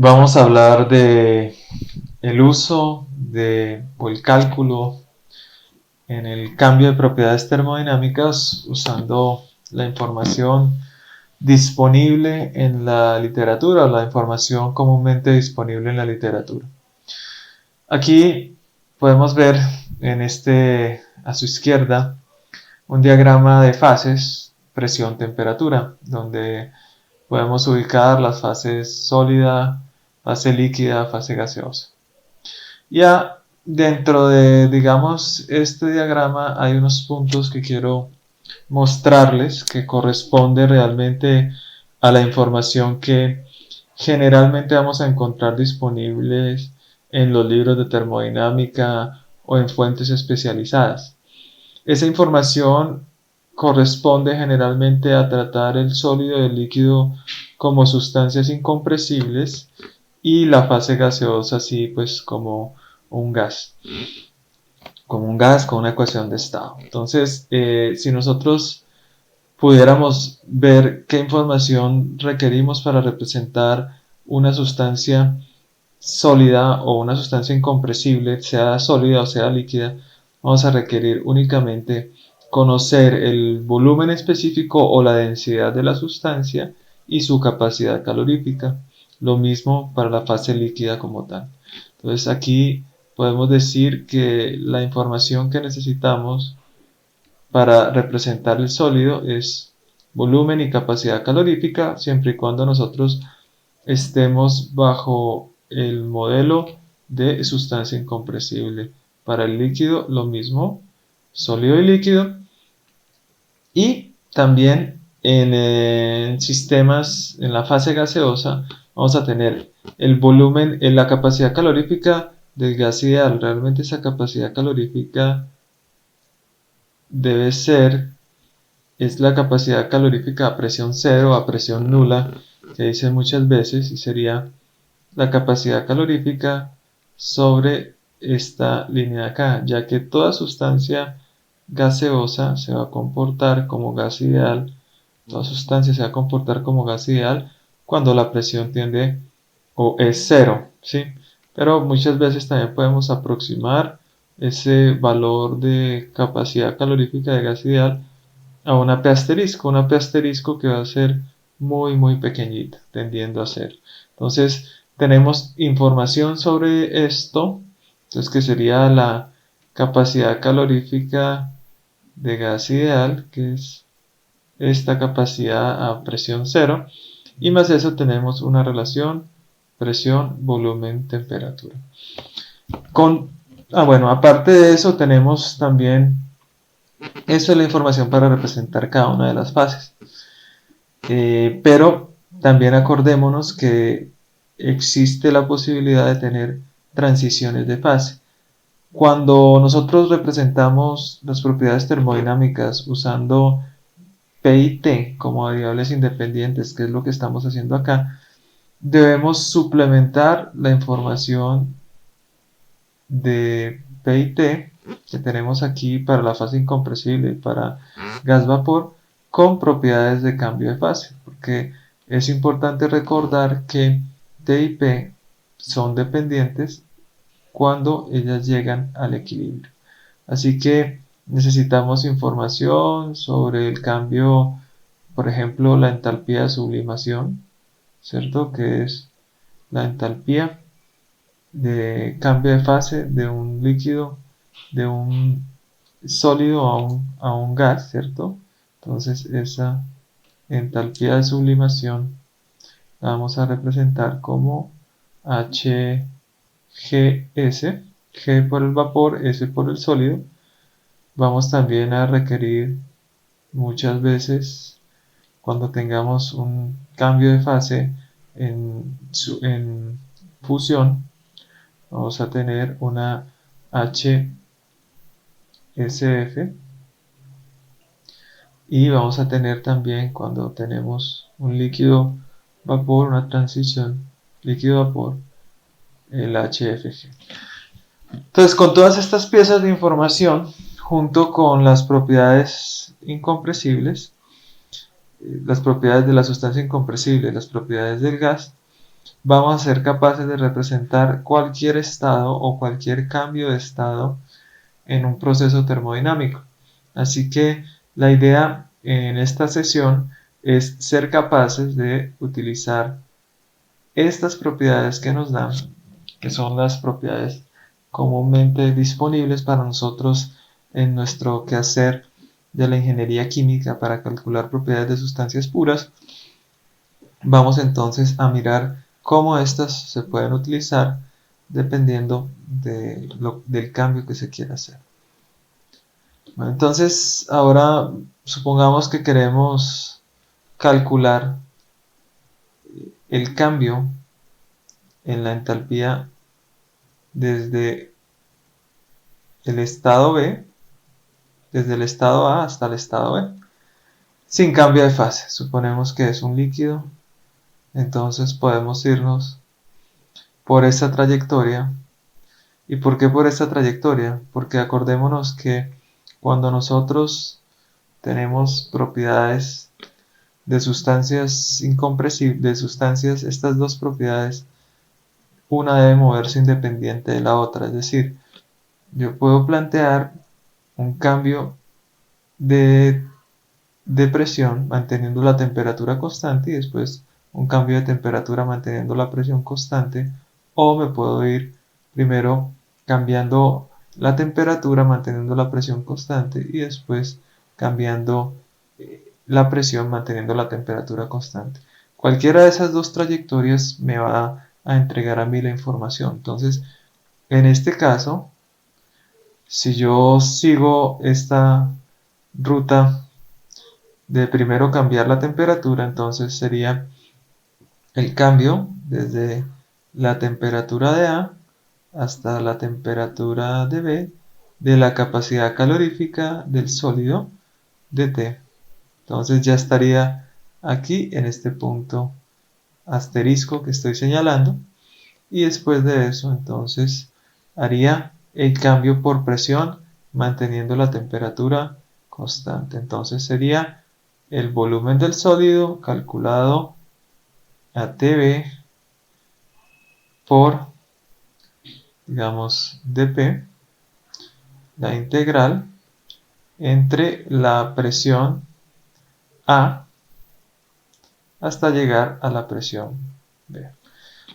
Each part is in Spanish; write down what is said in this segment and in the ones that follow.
Vamos a hablar de el uso o el cálculo en el cambio de propiedades termodinámicas usando la información disponible en la literatura o la información comúnmente disponible en la literatura. Aquí podemos ver a su izquierda un diagrama de fases, presión, temperatura, donde podemos ubicar las fases sólida, fase líquida, fase gaseosa. Ya dentro de, digamos, este diagrama hay unos puntos que quiero mostrarles que corresponde realmente a la información que generalmente vamos a encontrar disponibles en los libros de termodinámica o en fuentes especializadas. Esa información corresponde generalmente a tratar el sólido y el líquido como sustancias incompresibles y la fase gaseosa así pues un gas, como un gas con una ecuación de estado. Entonces, si nosotros pudiéramos ver qué información requerimos para representar una sustancia sólida o una sustancia incompresible, sea sólida o sea líquida, vamos a requerir únicamente conocer el volumen específico o la densidad de la sustancia y su capacidad calorífica. Lo mismo para la fase líquida como tal. Entonces aquí podemos decir que la información que necesitamos para representar el sólido es volumen y capacidad calorífica, siempre y cuando nosotros estemos bajo el modelo de sustancia incompresible. Para el líquido lo mismo, sólido y líquido. Y también en sistemas, en la fase gaseosa, vamos a tener el volumen, en la capacidad calorífica del gas ideal. Realmente esa capacidad calorífica debe ser, es la capacidad calorífica a presión cero, a presión nula, que dicen muchas veces, y sería la capacidad calorífica sobre esta línea de acá, ya que toda sustancia gaseosa se va a comportar como gas ideal, toda sustancia se va a comportar como gas ideal cuando la presión tiende o es cero, ¿sí? Pero muchas veces también podemos aproximar ese valor de capacidad calorífica de gas ideal a una P asterisco que va a ser muy pequeñita, tendiendo a ser. Entonces, tenemos información sobre esto, entonces que sería la capacidad calorífica de gas ideal, que es esta capacidad a presión cero, y más eso tenemos una relación presión, volumen, temperatura. Bueno, aparte de eso tenemos también, eso es la información para representar cada una de las fases. Pero también acordémonos que existe la posibilidad de tener transiciones de fase. Cuando nosotros representamos las propiedades termodinámicas usando P y T como variables independientes, que es lo que estamos haciendo acá, debemos suplementar la información de P y T que tenemos aquí para la fase incompresible y para gas-vapor con propiedades de cambio de fase, porque es importante recordar que T y P son dependientes cuando ellas llegan al equilibrio. Así que necesitamos información sobre el cambio, por ejemplo, la entalpía de sublimación, ¿cierto? Que es la entalpía de cambio de fase de un líquido, de un sólido a un gas, ¿cierto? Entonces esa entalpía de sublimación la vamos a representar como HGS, G por el vapor, S por el sólido. Vamos también a requerir muchas veces, cuando tengamos un cambio de fase en fusión, vamos a tener una HSF, y vamos a tener también, cuando tenemos un líquido vapor, una transición líquido vapor, el HFG. Entonces, con todas estas piezas de información, junto con las propiedades incompresibles, las propiedades de la sustancia incompresible, las propiedades del gas, vamos a ser capaces de representar cualquier estado o cualquier cambio de estado en un proceso termodinámico. Así que la idea en esta sesión es ser capaces de utilizar estas propiedades que nos dan, que son las propiedades comúnmente disponibles para nosotros en nuestro quehacer de la ingeniería química para calcular propiedades de sustancias puras. Vamos entonces a mirar cómo estas se pueden utilizar dependiendo del cambio que se quiera hacer. Bueno, entonces ahora supongamos que queremos calcular el cambio en la entalpía desde el estado B, desde el estado A hasta el estado B, sin cambio de fase. Suponemos que es un líquido, entonces podemos irnos por esa trayectoria. ¿Y por qué por esta trayectoria? Porque acordémonos que cuando nosotros tenemos propiedades de sustancias incompresibles, de sustancias, estas dos propiedades, una debe moverse independiente de la otra. Es decir, yo puedo plantear un cambio de presión manteniendo la temperatura constante y después un cambio de temperatura manteniendo la presión constante, o me puedo ir primero cambiando la temperatura manteniendo la presión constante y después cambiando la presión manteniendo la temperatura constante. Cualquiera de esas dos trayectorias me va a entregar a mí la información. Entonces, en este caso, si yo sigo esta ruta de primero cambiar la temperatura, entonces sería el cambio desde la temperatura de A hasta la temperatura de B de la capacidad calorífica del sólido de T. Entonces ya estaría aquí en este punto asterisco que estoy señalando, y después de eso entonces haría el cambio por presión manteniendo la temperatura constante. Entonces sería el volumen del sólido calculado a TB por, digamos, dP, la integral entre la presión A hasta llegar a la presión B.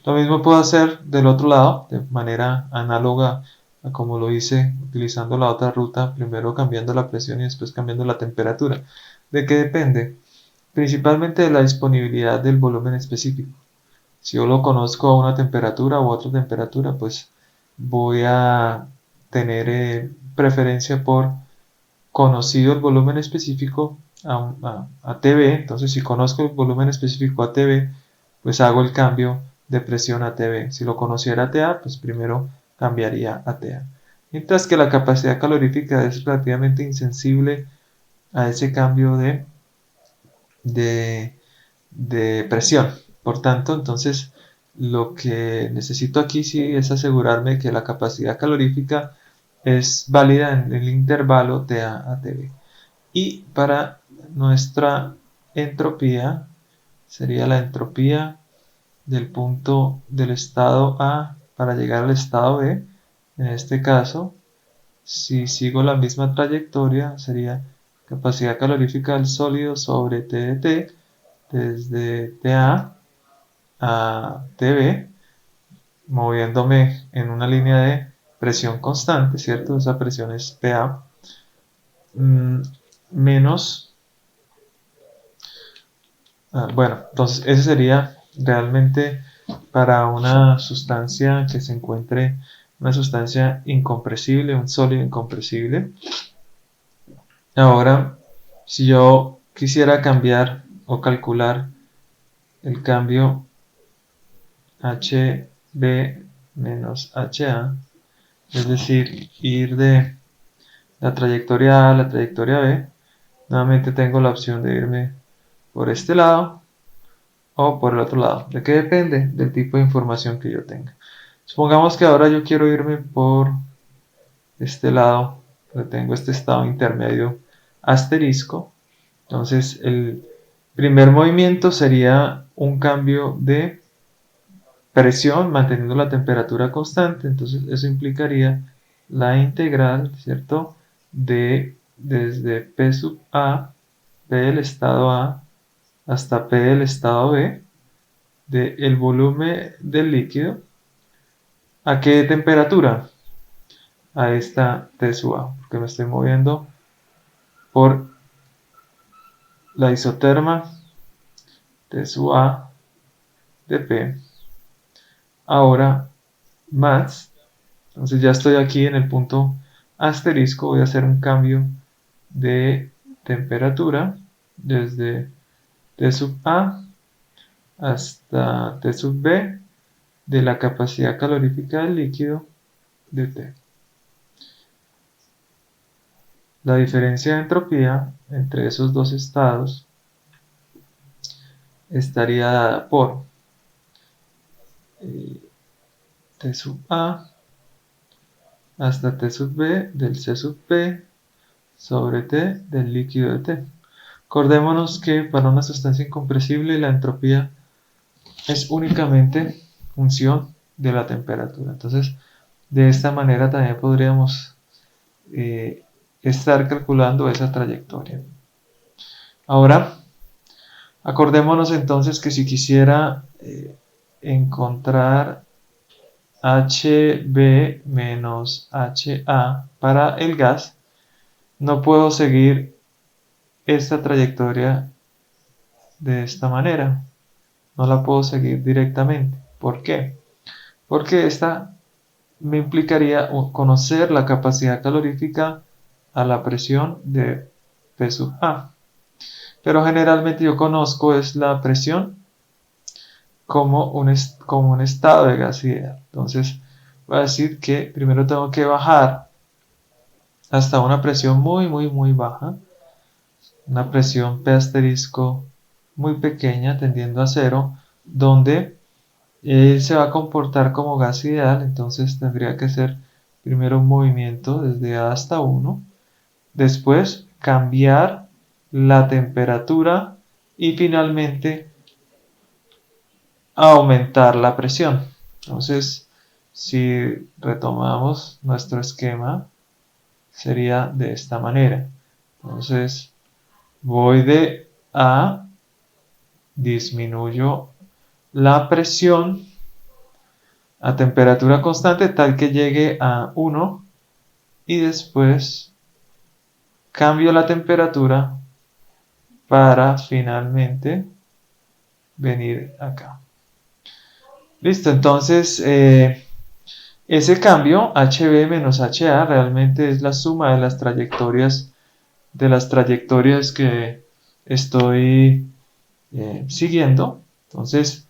Lo mismo puedo hacer del otro lado, de manera análoga a como lo hice utilizando la otra ruta, primero cambiando la presión y después cambiando la temperatura. ¿De qué depende? Principalmente de la disponibilidad del volumen específico. Si yo lo conozco a una temperatura u otra temperatura, pues voy a tener preferencia por conocido el volumen específico a TB. Entonces, si conozco el volumen específico a TB, pues hago el cambio de presión a TB. Si lo conociera a TA, pues primero cambiaría a TA. Mientras que la capacidad calorífica es relativamente insensible a ese cambio de presión. Por tanto, entonces, lo que necesito aquí sí es asegurarme que la capacidad calorífica es válida en el intervalo TA a TB. Y para nuestra entropía, sería la entropía del punto del estado A para llegar al estado B. En este caso, si sigo la misma trayectoria, sería capacidad calorífica del sólido sobre T de T, desde TA a TB, moviéndome en una línea de presión constante, ¿cierto? Esa presión es PA, menos, bueno, entonces ese sería realmente para una sustancia que se encuentre, una sustancia incompresible, un sólido incompresible. Ahora, si yo quisiera cambiar o calcular el cambio HB menos HA, es decir, ir de la trayectoria A a la trayectoria B, nuevamente tengo la opción de irme por este lado o por el otro lado. ¿De qué depende? Del tipo de información que yo tenga. Supongamos que ahora yo quiero irme por este lado, donde tengo este estado intermedio asterisco. Entonces el primer movimiento sería un cambio de presión manteniendo la temperatura constante. Entonces eso implicaría la integral, ¿cierto?, de desde P sub A, P del estado A, hasta P del estado B, del volumen del líquido. ¿A qué temperatura? A esta T sub A, porque me estoy moviendo por la isoterma T sub A de P. Ahora más, entonces ya estoy aquí en el punto asterisco, voy a hacer un cambio de temperatura desde T sub A hasta T sub B de la capacidad calorífica del líquido de T. La diferencia de entropía entre esos dos estados estaría dada por T sub A hasta T sub B del C sub P sobre T del líquido de T. Acordémonos que para una sustancia incompresible la entropía es únicamente función de la temperatura. Entonces, de esta manera también podríamos estar calculando esa trayectoria. Ahora, acordémonos entonces que si quisiera encontrar HB menos HA para el gas, no puedo seguir esta trayectoria de esta manera. No la puedo seguir directamente. ¿Por qué? Porque esta me implicaría conocer la capacidad calorífica a la presión de P sub A. Pero generalmente yo conozco es la presión como un estado de gas ideal. Entonces voy a decir que primero tengo que bajar hasta una presión muy baja, una presión P asterisco muy pequeña tendiendo a cero, donde se va a comportar como gas ideal. Entonces tendría que ser primero un movimiento desde A hasta 1, después cambiar la temperatura y finalmente aumentar la presión. Entonces, si retomamos nuestro esquema, sería de esta manera. Entonces, voy de A, disminuyo la presión a temperatura constante tal que llegue a 1 y después cambio la temperatura para finalmente venir acá. Listo, entonces ese cambio HB menos HA realmente es la suma de las trayectorias que estoy siguiendo. Entonces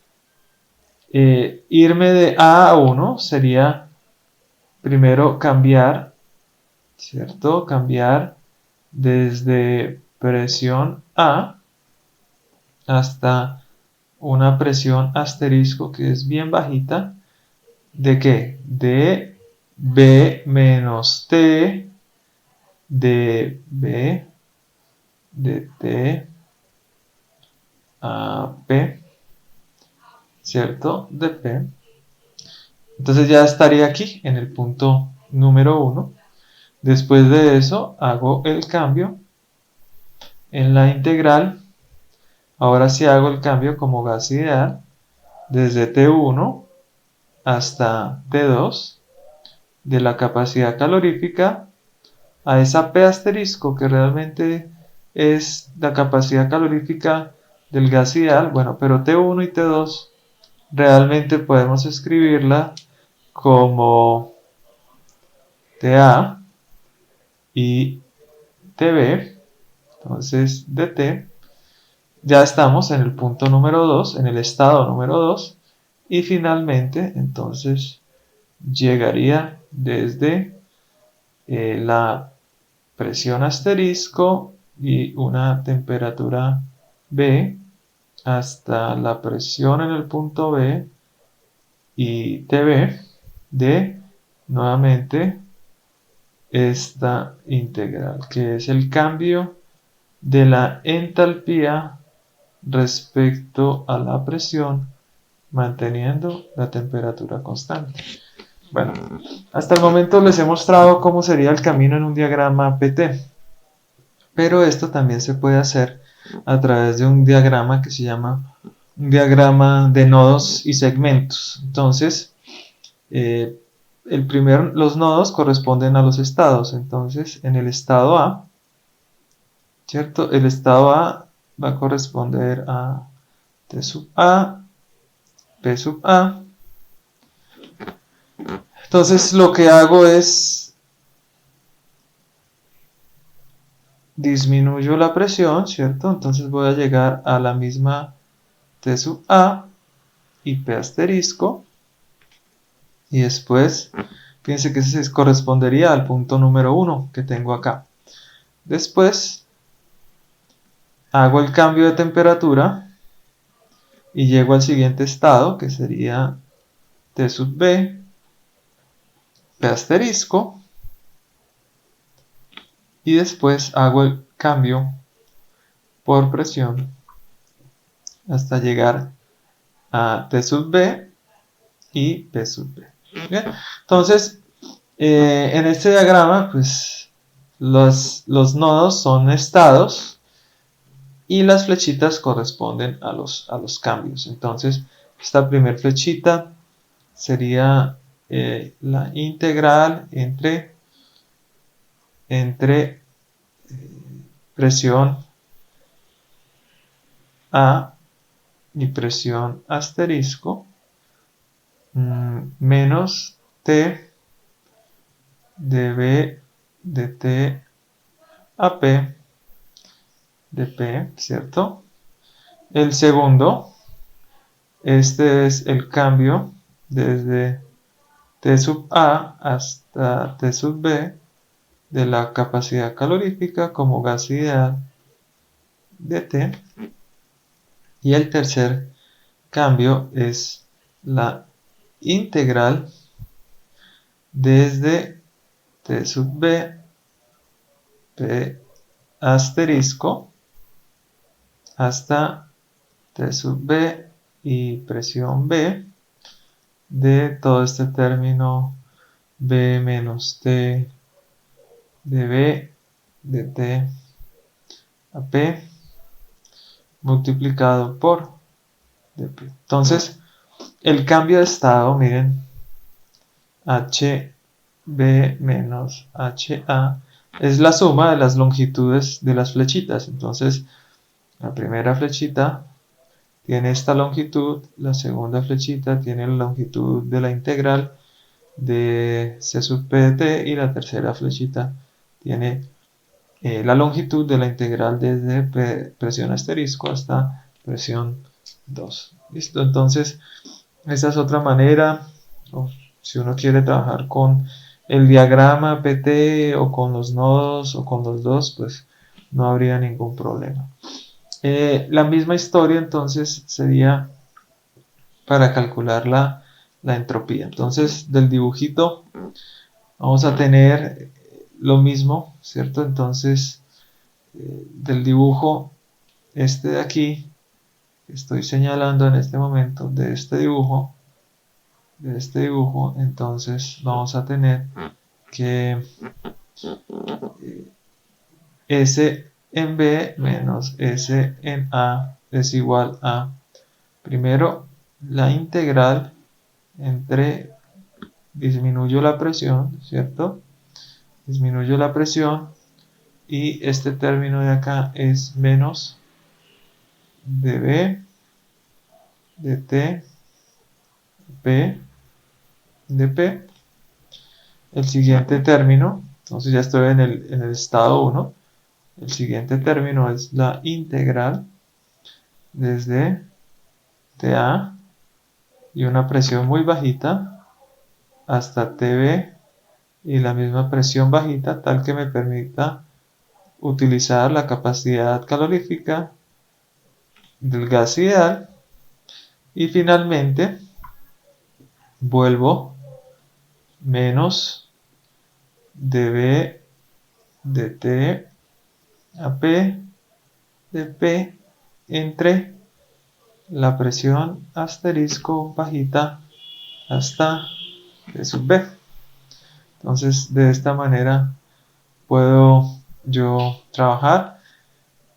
irme de A a 1 sería primero cambiar, ¿cierto? Cambiar desde presión A hasta una presión asterisco que es bien bajita. ¿De qué? De B menos T, de B, de T a P, ¿cierto? De P. Entonces ya estaría aquí en el punto número 1. Después de eso hago el cambio en la integral. Ahora sí hago el cambio como gas ideal desde T1 hasta T2 de la capacidad calorífica a esa P asterisco que realmente es la capacidad calorífica del gas ideal. Bueno, pero T1 y T2 realmente podemos escribirla como TA y TB. Entonces dt, ya estamos en el punto número 2, en el estado número 2, y finalmente entonces llegaría desde la presión asterisco y una temperatura B hasta la presión en el punto B y TB de nuevamente esta integral, que es el cambio de la entalpía respecto a la presión manteniendo la temperatura constante. Bueno, hasta el momento les he mostrado cómo sería el camino en un diagrama PT, pero esto también se puede hacer a través de un diagrama que se llama un diagrama de nodos y segmentos. Entonces, los nodos corresponden a los estados. Entonces, en el estado A, ¿cierto? El estado A va a corresponder a T sub A, P sub A. Entonces, lo que hago es disminuyo la presión, ¿cierto? Entonces voy a llegar a la misma T sub A y P asterisco. Y después, fíjense que se correspondería al punto número 1 que tengo acá. Después, hago el cambio de temperatura y llego al siguiente estado, que sería T sub B, P asterisco. Y después hago el cambio por presión hasta llegar a T sub B y P sub B. ¿Bien? Entonces, en este diagrama, pues los nodos son estados y las flechitas corresponden a los cambios. Entonces, esta primera flechita sería la integral entre presión A y presión asterisco menos T de B de T a P de P, ¿cierto? El segundo, este es el cambio desde T sub A hasta T sub B de la capacidad calorífica como gas ideal de T. Y el tercer cambio es la integral desde T sub B, P asterisco, hasta T sub B y presión B de todo este término B menos T de B de T a P multiplicado por dP. Entonces, el cambio de estado, miren, HB menos HA es la suma de las longitudes de las flechitas. Entonces, la primera flechita tiene esta longitud, la segunda flechita tiene la longitud de la integral de C sub P de T y la tercera flechita tiene la longitud de la integral desde presión asterisco hasta presión 2. ¿Listo? Entonces, esa es otra manera, o si uno quiere trabajar con el diagrama PT o con los nodos o con los dos, pues no habría ningún problema. La misma historia entonces sería para calcular la entropía. Entonces, del dibujito vamos a tener lo mismo, ¿cierto? Entonces, del dibujo, este de aquí, que estoy señalando en este momento, de este dibujo, entonces vamos a tener que S en B menos S en A es igual a, primero, la integral entre, disminuyo la presión, ¿cierto? Disminuyo la presión y este término de acá es menos dB de T P de P. El siguiente término, entonces ya estoy en el estado 1. El siguiente término es la integral desde TA y una presión muy bajita hasta TB y la misma presión bajita tal que me permita utilizar la capacidad calorífica del gas ideal. Y finalmente vuelvo menos dB de T a P de P entre la presión asterisco bajita hasta T sub B. Entonces, de esta manera puedo yo trabajar.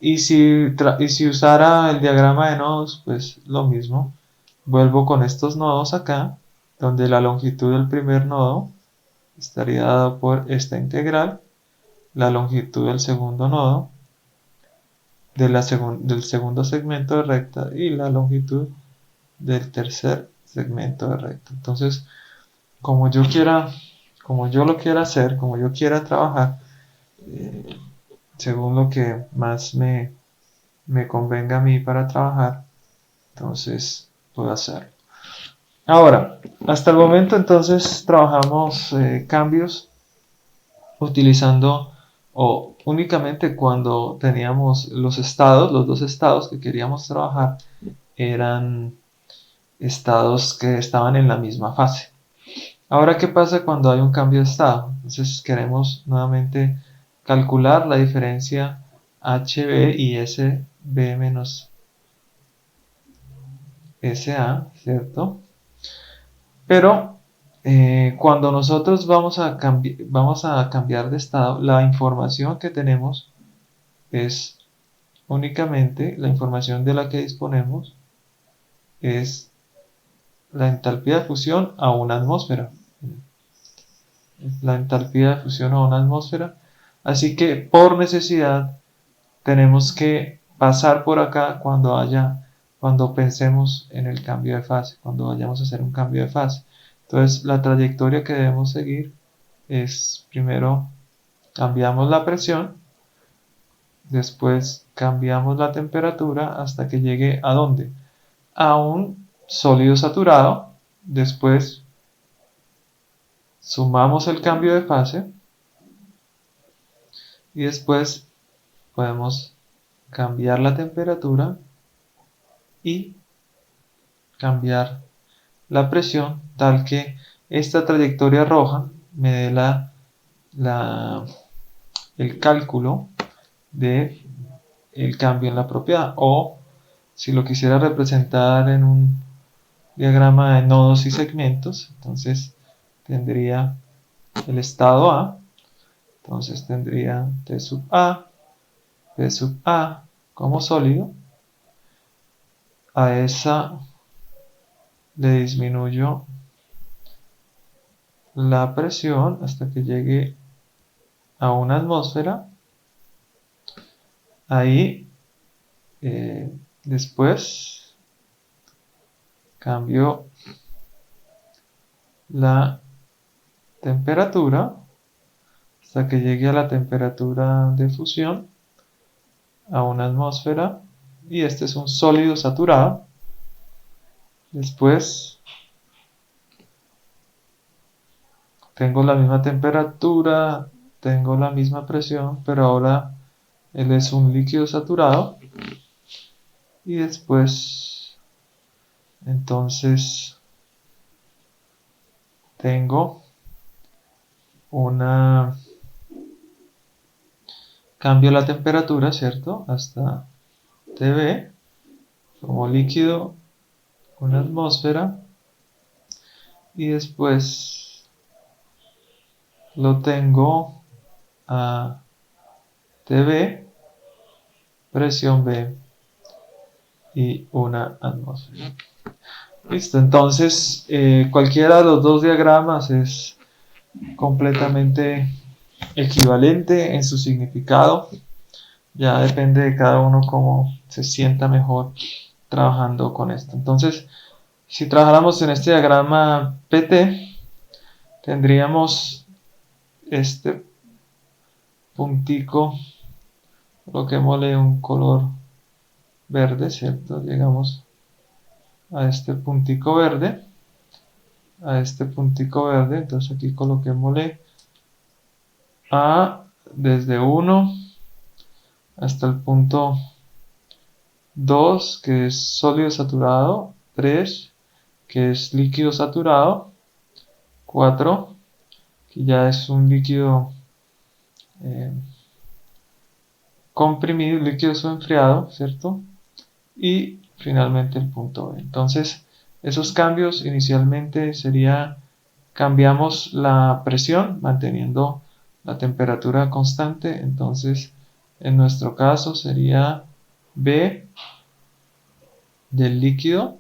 Y si usara el diagrama de nodos, pues lo mismo. Vuelvo con estos nodos acá, donde la longitud del primer nodo estaría dado por esta integral, la longitud del segundo nodo, del segundo segmento de recta y la longitud del tercer segmento de recta. Entonces, como yo lo quiera hacer, como yo quiera trabajar, según lo que más me convenga a mí para trabajar, entonces puedo hacerlo. Ahora, hasta el momento entonces trabajamos cambios utilizando o únicamente cuando teníamos los dos estados que queríamos trabajar eran estados que estaban en la misma fase. Ahora, ¿qué pasa cuando hay un cambio de estado? Entonces queremos nuevamente calcular la diferencia HB y SB menos SA, ¿cierto? Pero cuando nosotros vamos a cambiar de estado, la información que tenemos es únicamente la información de la que disponemos es la entalpía de fusión a una atmósfera. La entalpía de fusión a una atmósfera. Así que por necesidad tenemos que pasar por acá cuando pensemos en el cambio de fase, cuando vayamos a hacer un cambio de fase. Entonces la trayectoria que debemos seguir es primero cambiamos la presión, después cambiamos la temperatura hasta que llegue ¿a dónde? A un sólido saturado, después sumamos el cambio de fase y después podemos cambiar la temperatura y cambiar la presión tal que esta trayectoria roja me dé el cálculo de el cambio en la propiedad, o si lo quisiera representar en un diagrama de nodos y segmentos, entonces tendría el estado A, entonces tendría T sub A, P sub A como sólido, a esa le disminuyo la presión hasta que llegue a una atmósfera, ahí después cambio la temperatura hasta que llegue a la temperatura de fusión a una atmósfera y este es un sólido saturado. Después tengo la misma temperatura, tengo la misma presión, pero ahora él es un líquido saturado. Y después, entonces, tengo cambio la temperatura, ¿cierto? Hasta TB, como líquido, una atmósfera. Y después lo tengo a TB, presión B y una atmósfera. Listo, entonces cualquiera de los dos diagramas es completamente equivalente en su significado. Ya depende de cada uno cómo se sienta mejor trabajando con esto. Entonces, si trabajáramos en este diagrama PT, tendríamos este puntico, coloquémosle un color verde, ¿cierto? Llegamos a este puntico verde, entonces aquí coloquémosle A desde 1 hasta el punto 2, que es sólido saturado, 3, que es líquido saturado, 4, que ya es un líquido comprimido, líquido enfriado, ¿cierto? Y finalmente el punto B. Entonces, esos cambios inicialmente sería, cambiamos la presión manteniendo la temperatura constante. Entonces, en nuestro caso sería B del líquido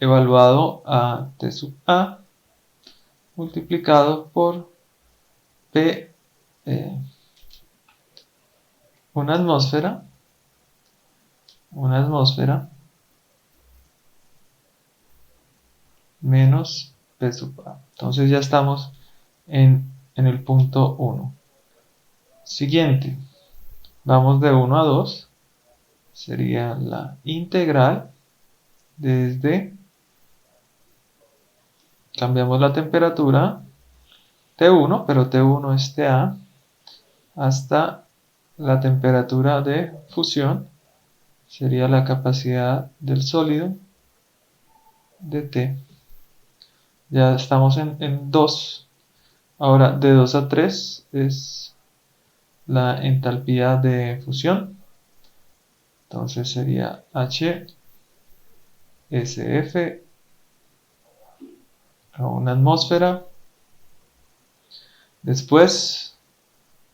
evaluado a T sub A multiplicado por P, una atmósfera menos P sub A. Entonces ya estamos en el punto 1. Siguiente, vamos de 1 a 2. Sería la integral desde, cambiamos la temperatura, T1, pero T1 es TA, hasta la temperatura de fusión, sería la capacidad del sólido de T. Ya estamos en 2. Ahora, de 2 a 3 es la entalpía de fusión. Entonces sería HSF a una atmósfera. Después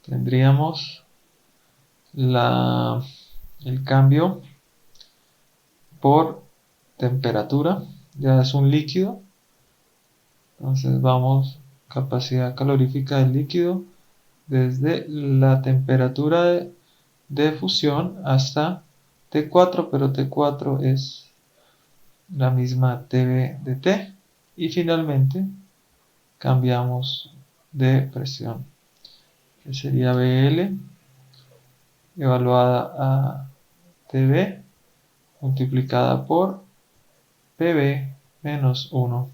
tendríamos el cambio por temperatura. Ya es un líquido. Entonces vamos, capacidad calorífica del líquido desde la temperatura de fusión hasta T4, pero T4 es la misma TB de T. Y finalmente cambiamos de presión, que sería BL evaluada a TB multiplicada por PB menos 1.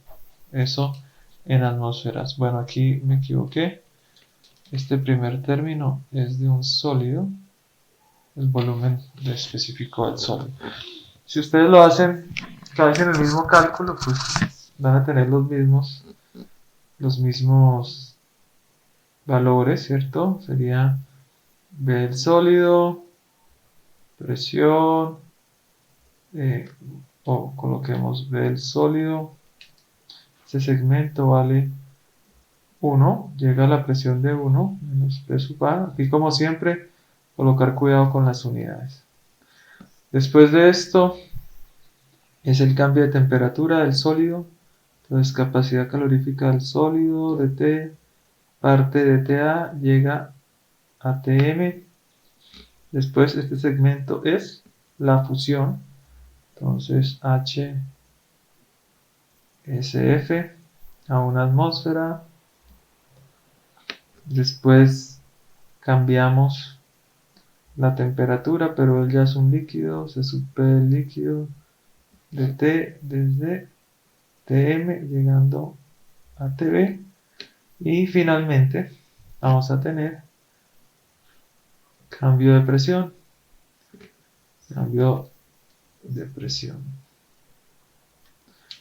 Eso en atmósferas. Bueno, aquí me equivoqué. Este primer término es de un sólido. El volumen específico del sólido. Si ustedes lo hacen, hacen el mismo cálculo, pues van a tener los mismos valores, ¿cierto? Sería B del sólido, presión, o coloquemos B del sólido. Este segmento vale 1, llega a la presión de 1 menos P sub A. Aquí, como siempre, colocar cuidado con las unidades. Después de esto es el cambio de temperatura del sólido. Entonces, capacidad calorífica del sólido de T, parte de TA llega a Tm. Después este segmento es la fusión. Entonces HSF a una atmósfera. Después cambiamos la temperatura, pero él ya es un líquido. Se supera el líquido de T desde Tm llegando a Tb. Y finalmente vamos a tener cambio de presión. Cambio de presión.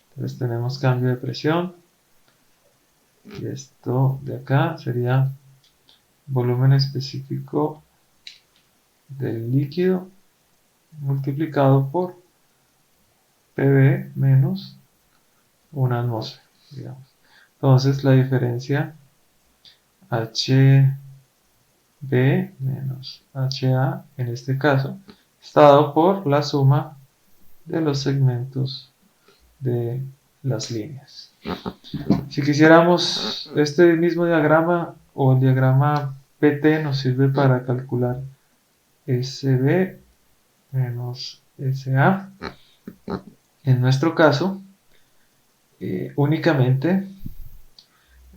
Entonces tenemos cambio de presión. Y esto de acá sería volumen específico del líquido multiplicado por PV menos una atmósfera, digamos. Entonces la diferencia HB menos HA en este caso está dado por la suma de los segmentos de las líneas. Si quisiéramos este mismo diagrama o el diagrama PT nos sirve para calcular SB menos SA. En nuestro caso, únicamente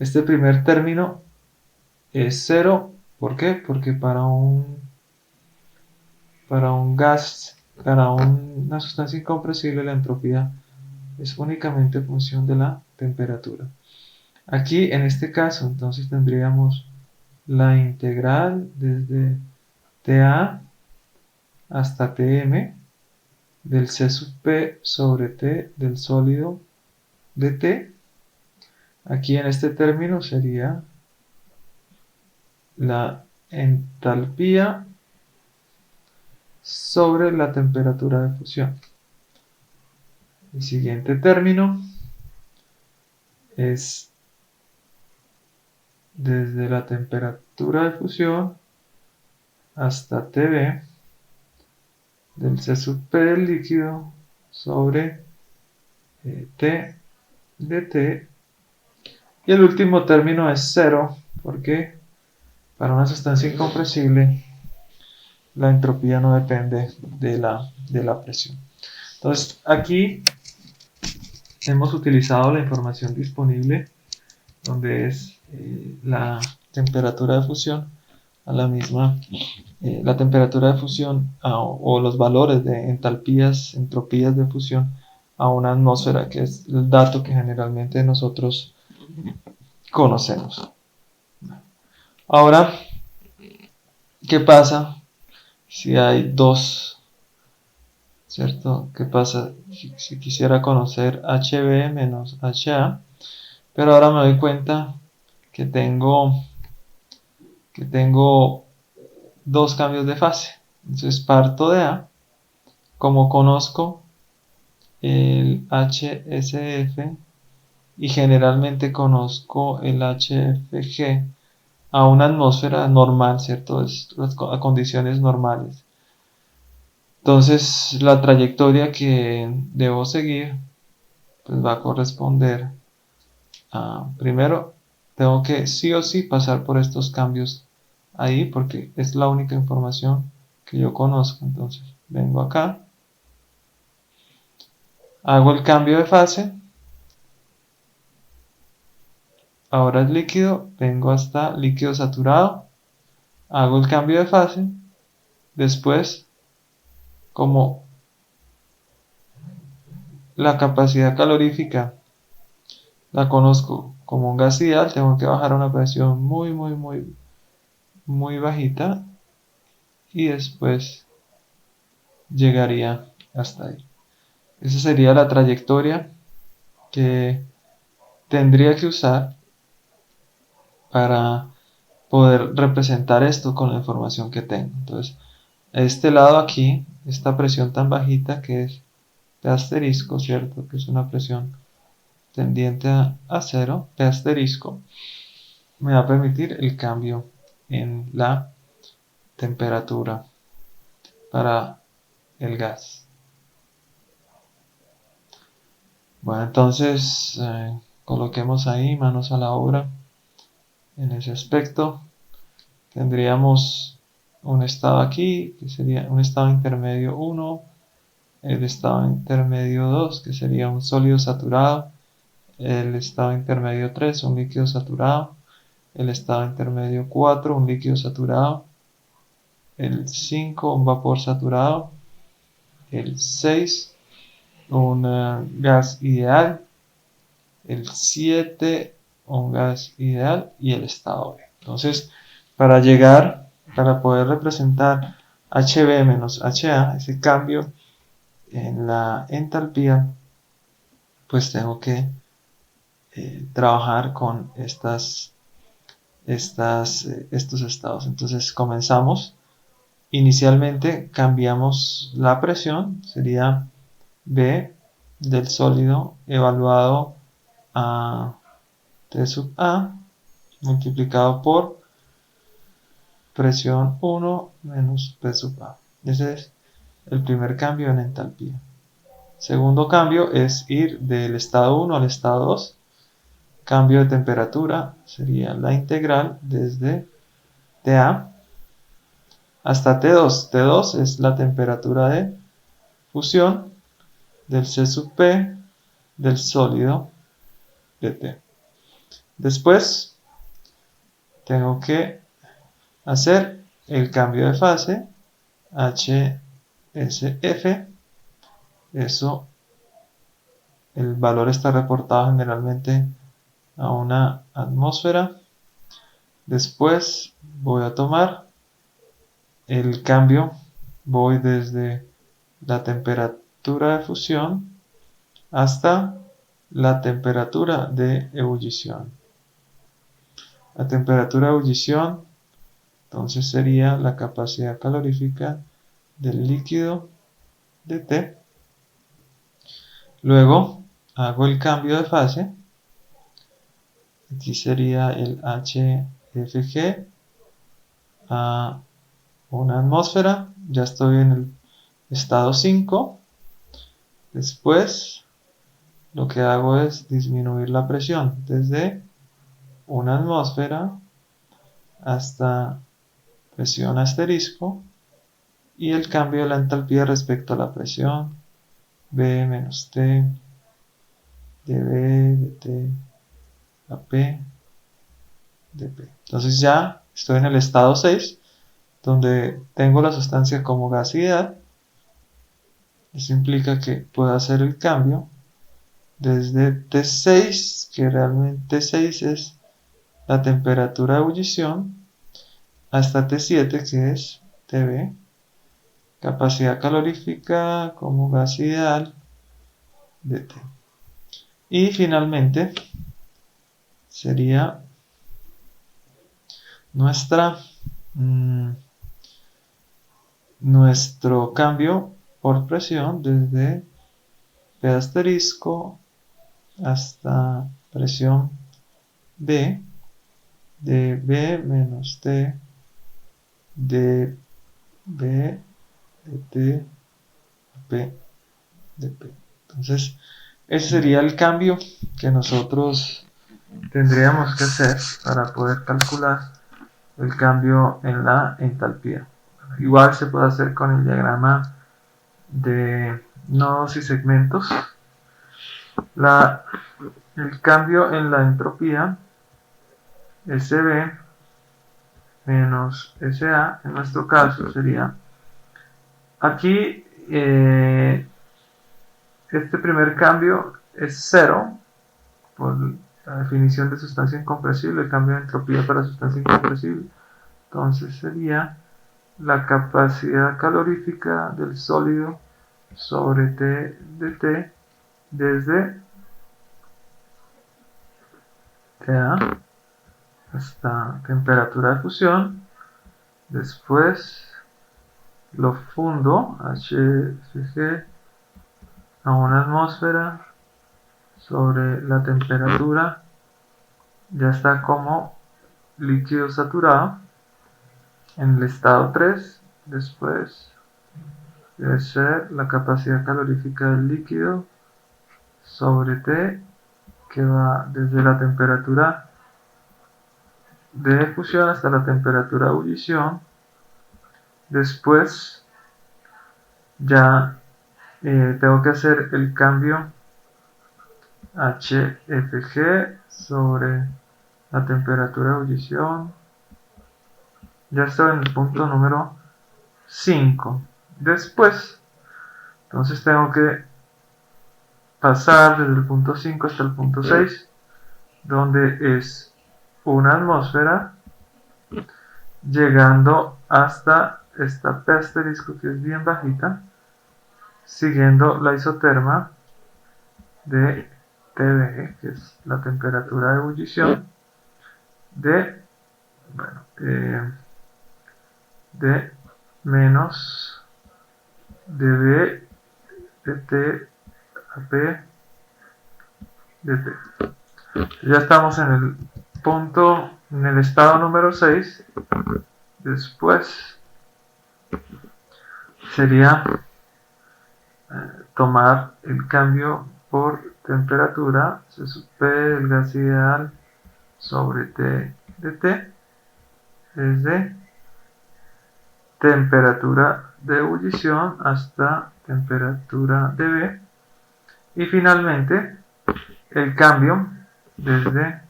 este primer término es 0. ¿Por qué? Porque para un gas, para una sustancia incompresible, la entropía es únicamente función de la temperatura. Aquí, en este caso, entonces tendríamos la integral desde TA hasta Tm del C sub P sobre T del sólido de T. Aquí en este término sería la entalpía sobre la temperatura de fusión. El siguiente término es desde la temperatura de fusión hasta Tb del C sub P del líquido sobre T de T. Y el último término es cero, porque para una sustancia incompresible la entropía no depende de la presión. Entonces aquí hemos utilizado la información disponible, donde es la temperatura de fusión a la misma, la temperatura de fusión o los valores de entalpías, entropías de fusión a una atmósfera, que es el dato que generalmente nosotros conocemos. Ahora, ¿qué pasa si hay dos? ¿Cierto? ¿Qué pasa si quisiera conocer HB menos HA? Pero ahora me doy cuenta que tengo dos cambios de fase. Entonces parto de A. Como conozco el HSF y generalmente conozco el HFG a una atmósfera normal, ¿cierto? A condiciones normales. Entonces la trayectoria que debo seguir pues va a corresponder a, primero, tengo que sí o sí pasar por estos cambios ahí porque es la única información que yo conozco. Entonces vengo acá, hago el cambio de fase, ahora es líquido, vengo hasta líquido saturado, hago el cambio de fase, después como la capacidad calorífica la conozco como un gas ideal, tengo que bajar a una presión muy bajita y después llegaría hasta ahí. Esa sería la trayectoria que tendría que usar para poder representar esto con la información que tengo. Entonces, a este lado aquí, esta presión tan bajita que es P asterisco, ¿cierto? Que es una presión tendiente a cero, P asterisco, me va a permitir el cambio en la temperatura para el gas. Bueno, entonces coloquemos ahí manos a la obra en ese aspecto. Tendríamos un estado aquí, que sería un estado intermedio 1, el estado intermedio 2, que sería un sólido saturado, el estado intermedio 3, un líquido saturado, el estado intermedio 4, un líquido saturado, el 5, un vapor saturado, el 6, un gas ideal, el 7, un gas ideal y el estado B. Entonces, para poder representar HB menos HA, ese cambio en la entalpía, pues tengo que trabajar con estos estados. Entonces comenzamos. Inicialmente cambiamos la presión, sería B del sólido evaluado a T sub A multiplicado por presión 1 menos P sub A. Ese es el primer cambio en entalpía. Segundo cambio es ir del estado 1 al estado 2. Cambio de temperatura sería la integral desde TA hasta T2. T2 es la temperatura de fusión del C sub P del sólido de T. Después tengo que hacer el cambio de fase HSF. Eso, el valor está reportado generalmente a una atmósfera. Después voy a tomar el cambio, voy desde la temperatura de fusión hasta la temperatura de ebullición. La temperatura de ebullición entonces sería la capacidad calorífica del líquido de T. Luego hago el cambio de fase. Aquí sería el HFG a una atmósfera. Ya estoy en el estado 5. Después lo que hago es disminuir la presión desde una atmósfera hasta presión asterisco y el cambio de la entalpía respecto a la presión B menos T dB de T a P de P. Entonces ya estoy en el estado 6, donde tengo la sustancia como gas ideal. Eso implica que puedo hacer el cambio desde T6, que realmente T6 es la temperatura de ebullición, hasta T7, que es TB, capacidad calorífica como gas ideal de T. Y finalmente sería nuestro cambio por presión desde P asterisco hasta presión B, de B menos T, de B, de T, P, de P. Entonces, ese sería el cambio que nosotros tendríamos que hacer para poder calcular el cambio en la entalpía. Igual se puede hacer con el diagrama de nodos y segmentos. El cambio en la entropía SB menos SA, en nuestro caso sería aquí este primer cambio es 0 por la definición de sustancia incompresible, el cambio de entropía para sustancia incompresible. Entonces sería la capacidad calorífica del sólido sobre T de T desde TA hasta temperatura de fusión. Después lo fundo HCG a una atmósfera sobre la temperatura. Ya está como líquido saturado en el estado 3. Después debe ser la capacidad calorífica del líquido sobre T, que va desde la temperatura de fusión hasta la temperatura de ebullición. Después ya tengo que hacer el cambio HFG sobre la temperatura de ebullición. Ya estoy en el punto número 5. Después, entonces tengo que pasar desde el punto 5 hasta el punto 6, donde es una atmósfera, llegando hasta esta P asterisco, que es bien bajita, siguiendo la isoterma de TB, que es la temperatura de ebullición, de menos dB de T a P de T. Ya estamos en el punto, en el estado número 6. Después sería tomar el cambio por temperatura, se supone el gas ideal sobre T de T, desde temperatura de ebullición hasta temperatura de B, y finalmente el cambio desde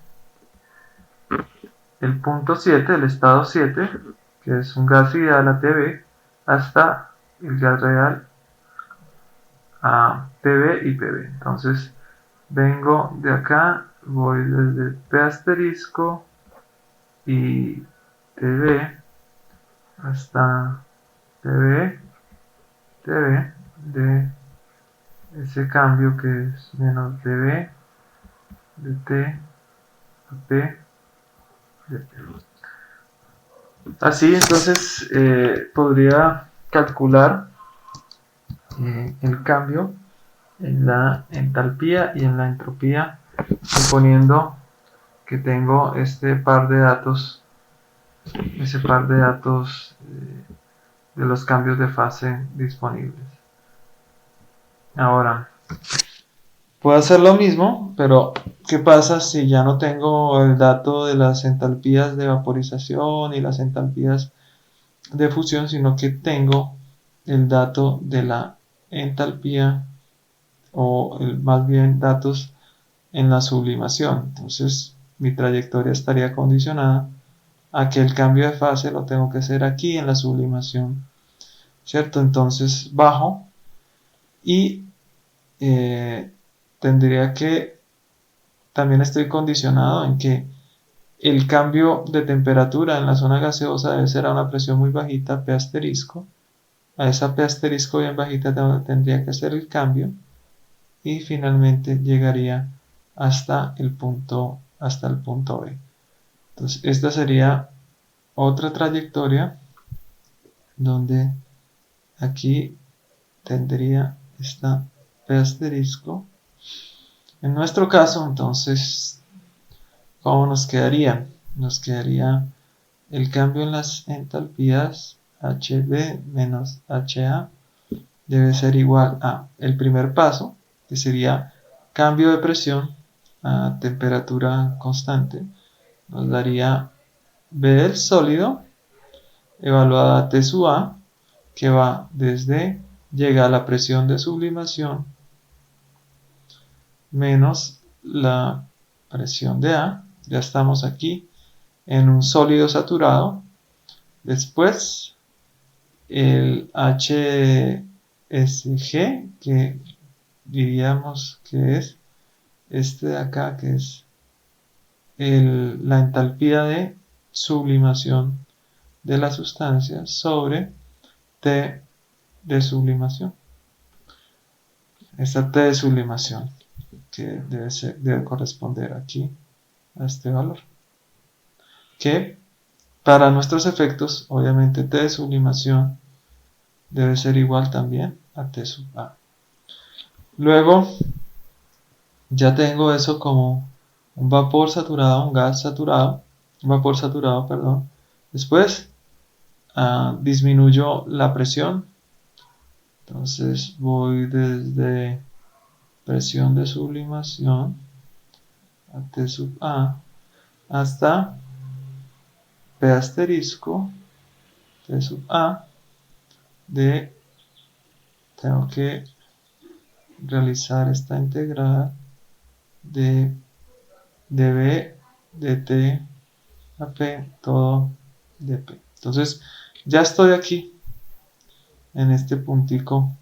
el punto 7, el estado 7, que es un gas ideal a TB, hasta el gas real a PB y PB. Entonces vengo de acá, voy desde P asterisco y TB hasta TB, TB de ese cambio que es menos dB de T a P de T. Así entonces podría calcular el cambio en la entalpía y en la entropía, suponiendo que tengo este par de datos, ese par de datos de los cambios de fase disponibles. Ahora, puedo hacer lo mismo, pero ¿qué pasa si ya no tengo el dato de las entalpías de vaporización y las entalpías de fusión, sino que tengo el dato de la entalpía o más bien datos en la sublimación? Entonces mi trayectoria estaría condicionada a que el cambio de fase lo tengo que hacer aquí en la sublimación, ¿cierto? Entonces bajo y tendría que, también estoy condicionado en que el cambio de temperatura en la zona gaseosa debe ser a una presión muy bajita, P asterisco. A esa P asterisco bien bajita tendría que hacer el cambio y finalmente llegaría hasta el punto B. Entonces esta sería otra trayectoria donde aquí tendría esta P asterisco. En nuestro caso, entonces, ¿cómo nos quedaría? Nos quedaría el cambio en las entalpías HB menos HA debe ser igual a el primer paso, que sería cambio de presión a temperatura constante. Nos daría B del sólido evaluada a T sub A, que va desde, llega a la presión de sublimación menos la presión de A. Ya estamos aquí en un sólido saturado. Después el HSG, que diríamos que es este de acá, que es la entalpía de sublimación de la sustancia sobre T de sublimación. Esta T de sublimación que debe corresponder aquí a este valor, que para nuestros efectos obviamente T de sublimación debe ser igual también a T sub A. Luego ya tengo eso como un vapor saturado, un gas saturado, un vapor saturado, perdón. Después disminuyo la presión, entonces voy desde presión de sublimación a T sub A hasta P asterisco T sub A de, tengo que realizar esta integral de B de T a P, todo de P. Entonces ya estoy aquí en este puntico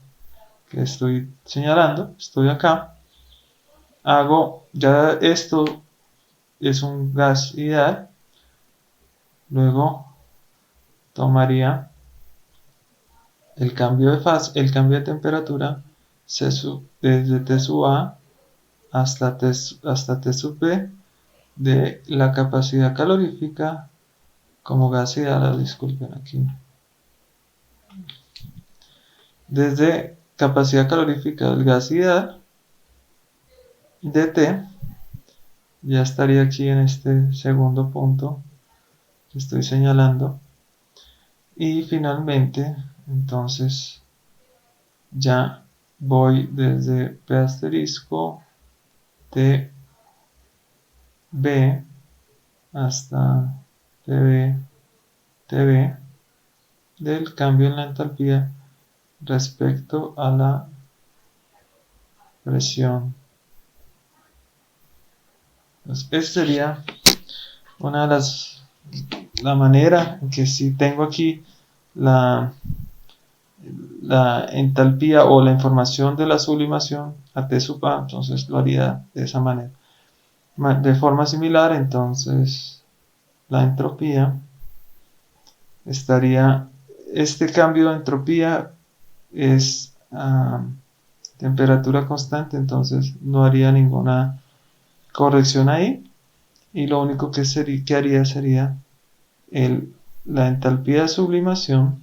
que estoy señalando, estoy acá, hago, ya esto es un gas ideal, luego tomaría el cambio de fase, el cambio de temperatura desde T sub A hasta T sub B de la capacidad calorífica como gas ideal, disculpen aquí, desde capacidad calorífica del gas ideal de T, ya estaría aquí en este segundo punto que estoy señalando, y finalmente entonces ya voy desde P asterisco T B hasta TB del cambio en la entalpía respecto a la presión. Entonces, esta sería una de la manera en que si tengo aquí la entalpía o la información de la sublimación a T sub A, entonces lo haría de esa manera. De forma similar, entonces la entropía estaría, este cambio de entropía es temperatura constante, entonces no haría ninguna corrección ahí, y lo único que haría sería la entalpía de sublimación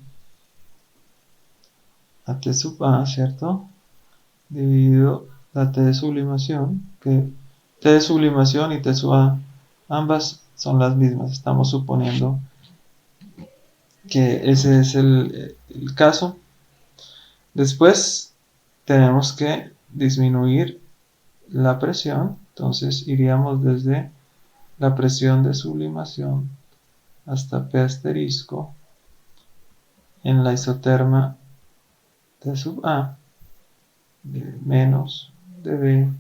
a T sub A, ¿cierto? dividido la T de sublimación, que T de sublimación y T sub A ambas son las mismas. Estamos suponiendo que ese es el caso. Después tenemos que disminuir la presión, entonces iríamos desde la presión de sublimación hasta P asterisco en la isoterma T sub A de menos dB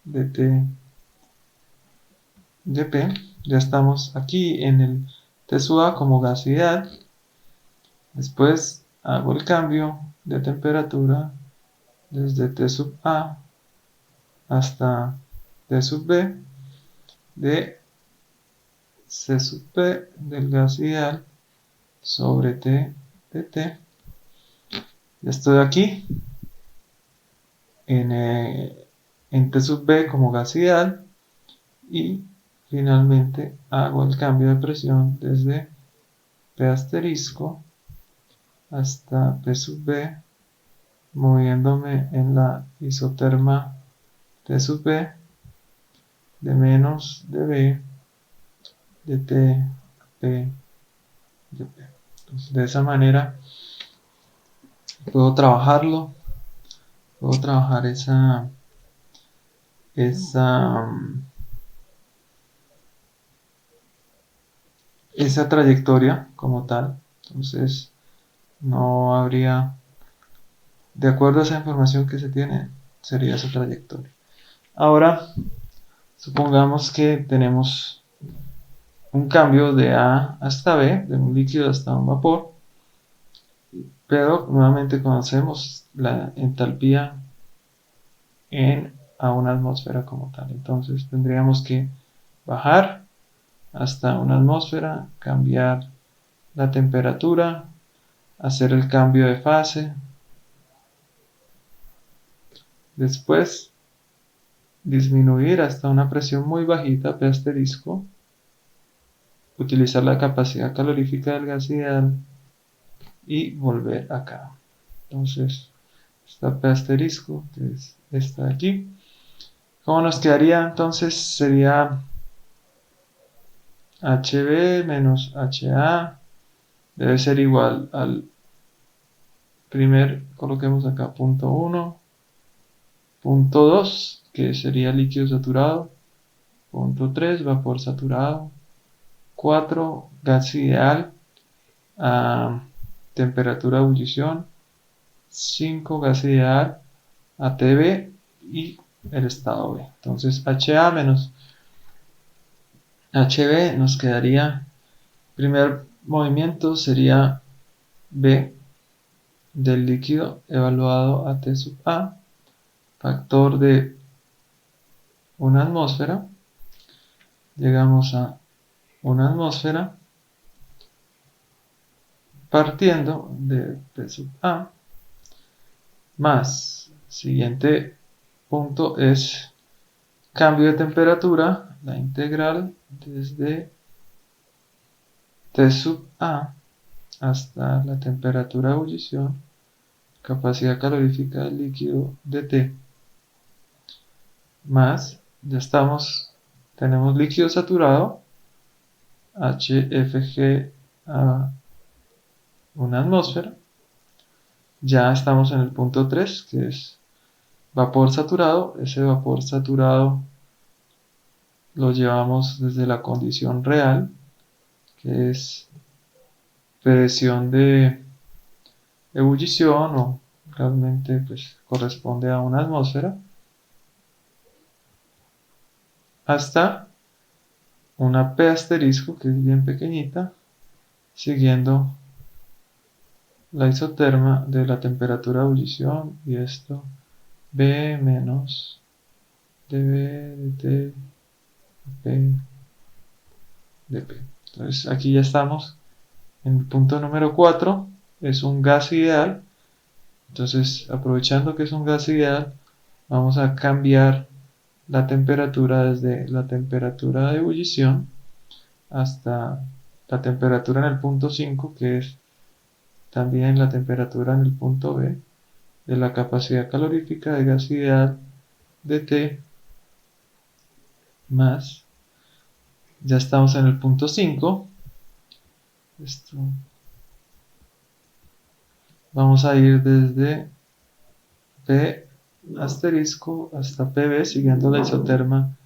de T de P. Ya estamos aquí en el T sub A como gas ideal. Después hago el cambio de temperatura desde T sub A hasta T sub B de C sub P del gas ideal sobre T de T. Ya estoy aquí en T sub B como gas ideal y finalmente hago el cambio de presión desde P asterisco hasta P sub B, moviéndome en la isoterma T sub B de menos dB de T P de P. Entonces, de esa manera puedo trabajarlo, puedo trabajar esa trayectoria como tal. Entonces no habría, de acuerdo a esa información que se tiene, sería esa trayectoria. Ahora supongamos que tenemos un cambio de A hasta B, de un líquido hasta un vapor, pero nuevamente conocemos la entalpía a una atmósfera como tal. Entonces tendríamos que bajar hasta una atmósfera, cambiar la temperatura, hacer el cambio de fase, después disminuir hasta una presión muy bajita, P asterisco, utilizar la capacidad calorífica del gas ideal y volver acá. Entonces, esta P asterisco, que es esta de aquí. ¿Cómo nos quedaría? Entonces sería HB menos HA, debe ser igual al coloquemos acá punto 1, punto 2, que sería líquido saturado, punto 3, vapor saturado, 4, gas ideal a temperatura de ebullición, 5, gas ideal a TB y el estado B. Entonces HA menos HB nos quedaría, primer movimiento sería B del líquido evaluado a T sub A, factor de una atmósfera, llegamos a una atmósfera partiendo de T sub A, más, siguiente punto es cambio de temperatura, la integral desde T sub A hasta la temperatura de ebullición, capacidad calorífica del líquido de T, más, ya tenemos líquido saturado, HFG a una atmósfera, ya estamos en el punto 3, que es vapor saturado. Ese vapor saturado lo llevamos desde la condición real, que es presión de ebullición, o realmente pues corresponde a una atmósfera, hasta una P asterisco, que es bien pequeñita, siguiendo la isoterma de la temperatura de ebullición, y esto B menos dB de T P de P. Entonces aquí ya estamos en el punto número 4, es un gas ideal. Entonces, aprovechando que es un gas ideal, vamos a cambiar la temperatura desde la temperatura de ebullición hasta la temperatura en el punto 5, que es también la temperatura en el punto B, de la capacidad calorífica de gas ideal de T más, ya estamos en el punto 5, esto, vamos a ir desde P asterisco hasta PB siguiendo la isoterma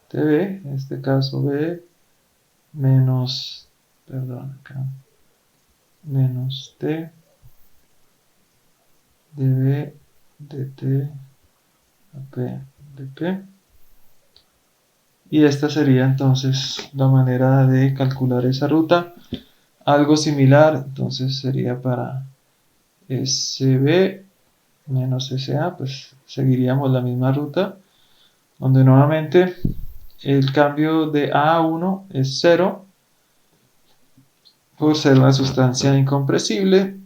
TB, en este caso B menos, perdón, acá, menos T de B de T a P de P. Y esta sería entonces la manera de calcular esa ruta. Algo similar, entonces sería para SB menos SA, pues seguiríamos la misma ruta, donde nuevamente el cambio de A a 1 es 0, por ser una sustancia incompresible.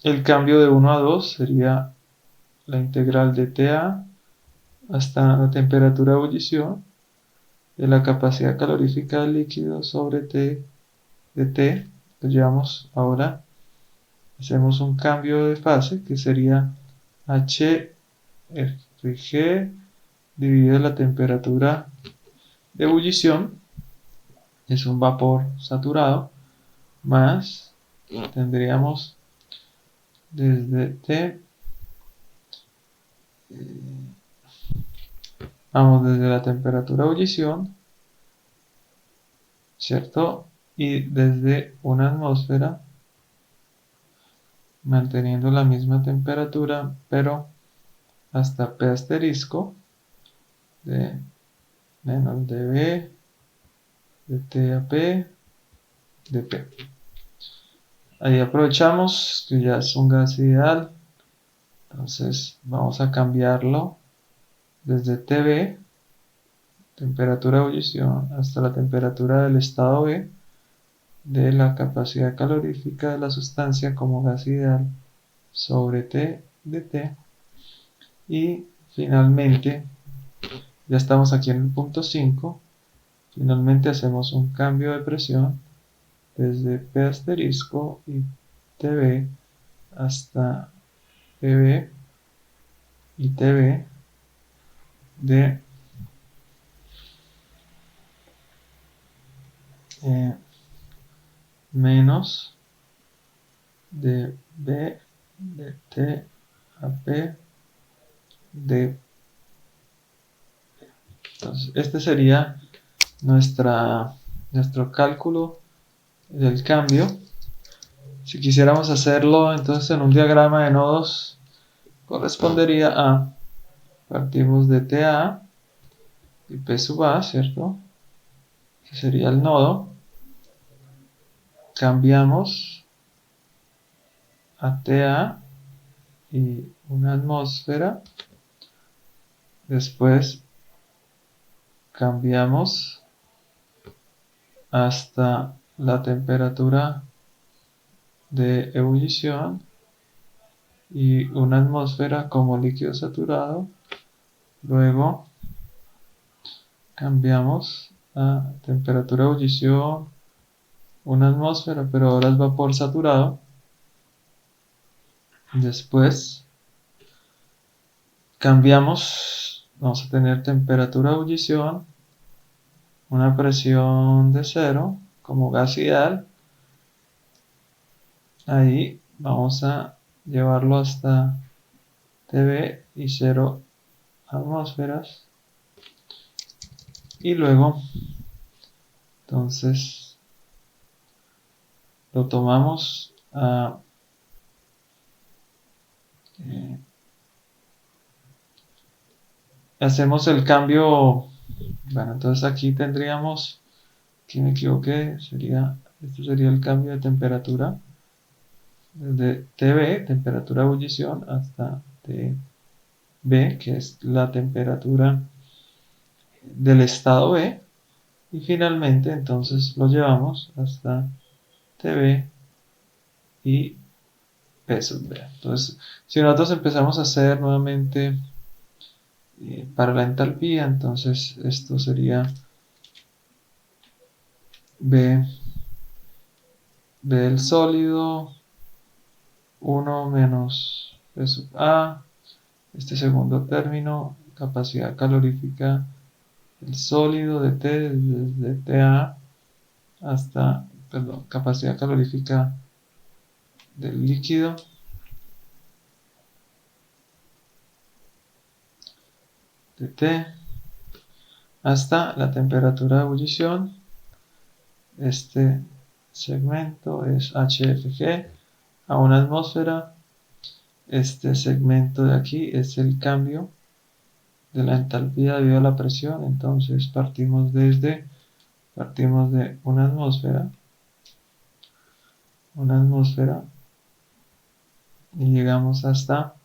El cambio de 1 a 2 sería la integral de TA hasta la temperatura de ebullición de la capacidad calorífica del líquido sobre T de T. Lo llevamos ahora, hacemos un cambio de fase que sería HRG dividido la temperatura de ebullición, es un vapor saturado, más tendríamos desde T, vamos desde la temperatura de ebullición, ¿cierto? Y desde una atmósfera, manteniendo la misma temperatura, pero hasta P asterisco de menos dB de T a P de P. Ahí aprovechamos que ya es un gas ideal, entonces vamos a cambiarlo desde TB, temperatura de ebullición, hasta la temperatura del estado B de la capacidad calorífica de la sustancia como gas ideal sobre T de T. Y finalmente, ya estamos aquí en el punto 5, finalmente hacemos un cambio de presión desde P asterisco y TB hasta PB y TB de menos de B de T a P de. Entonces, este sería nuestro cálculo del cambio. Si quisiéramos hacerlo entonces en un diagrama de nodos, correspondería a, partimos de TA y P sub A, ¿cierto? Que sería el nodo. Cambiamos a TA y una atmósfera. Después cambiamos hasta la temperatura de ebullición y una atmósfera como líquido saturado. Luego cambiamos a temperatura de ebullición, una atmósfera, pero ahora es vapor saturado. Después cambiamos, vamos a tener temperatura de ebullición, una presión de 0 como gas ideal. Ahí vamos a llevarlo hasta TB y 0 atmósferas. Y luego, entonces, lo tomamos a hacemos el cambio. Bueno, entonces aquí tendríamos, aquí me equivoqué, este sería el cambio de temperatura desde TB, temperatura de ebullición, hasta TB, que es la temperatura del estado B, y finalmente entonces lo llevamos hasta TB y P sub B. Entonces, si nosotros empezamos a hacer nuevamente para la entalpía, entonces esto sería B del sólido 1 menos P sub A, este segundo término, capacidad calorífica del sólido de T desde TA hasta, perdón, capacidad calorífica del líquido de T hasta la temperatura de ebullición. Este segmento es HFG a 1 atmósfera. Este segmento de aquí es el cambio de la entalpía debido a la presión. Entonces partimos de 1 atmósfera y llegamos hasta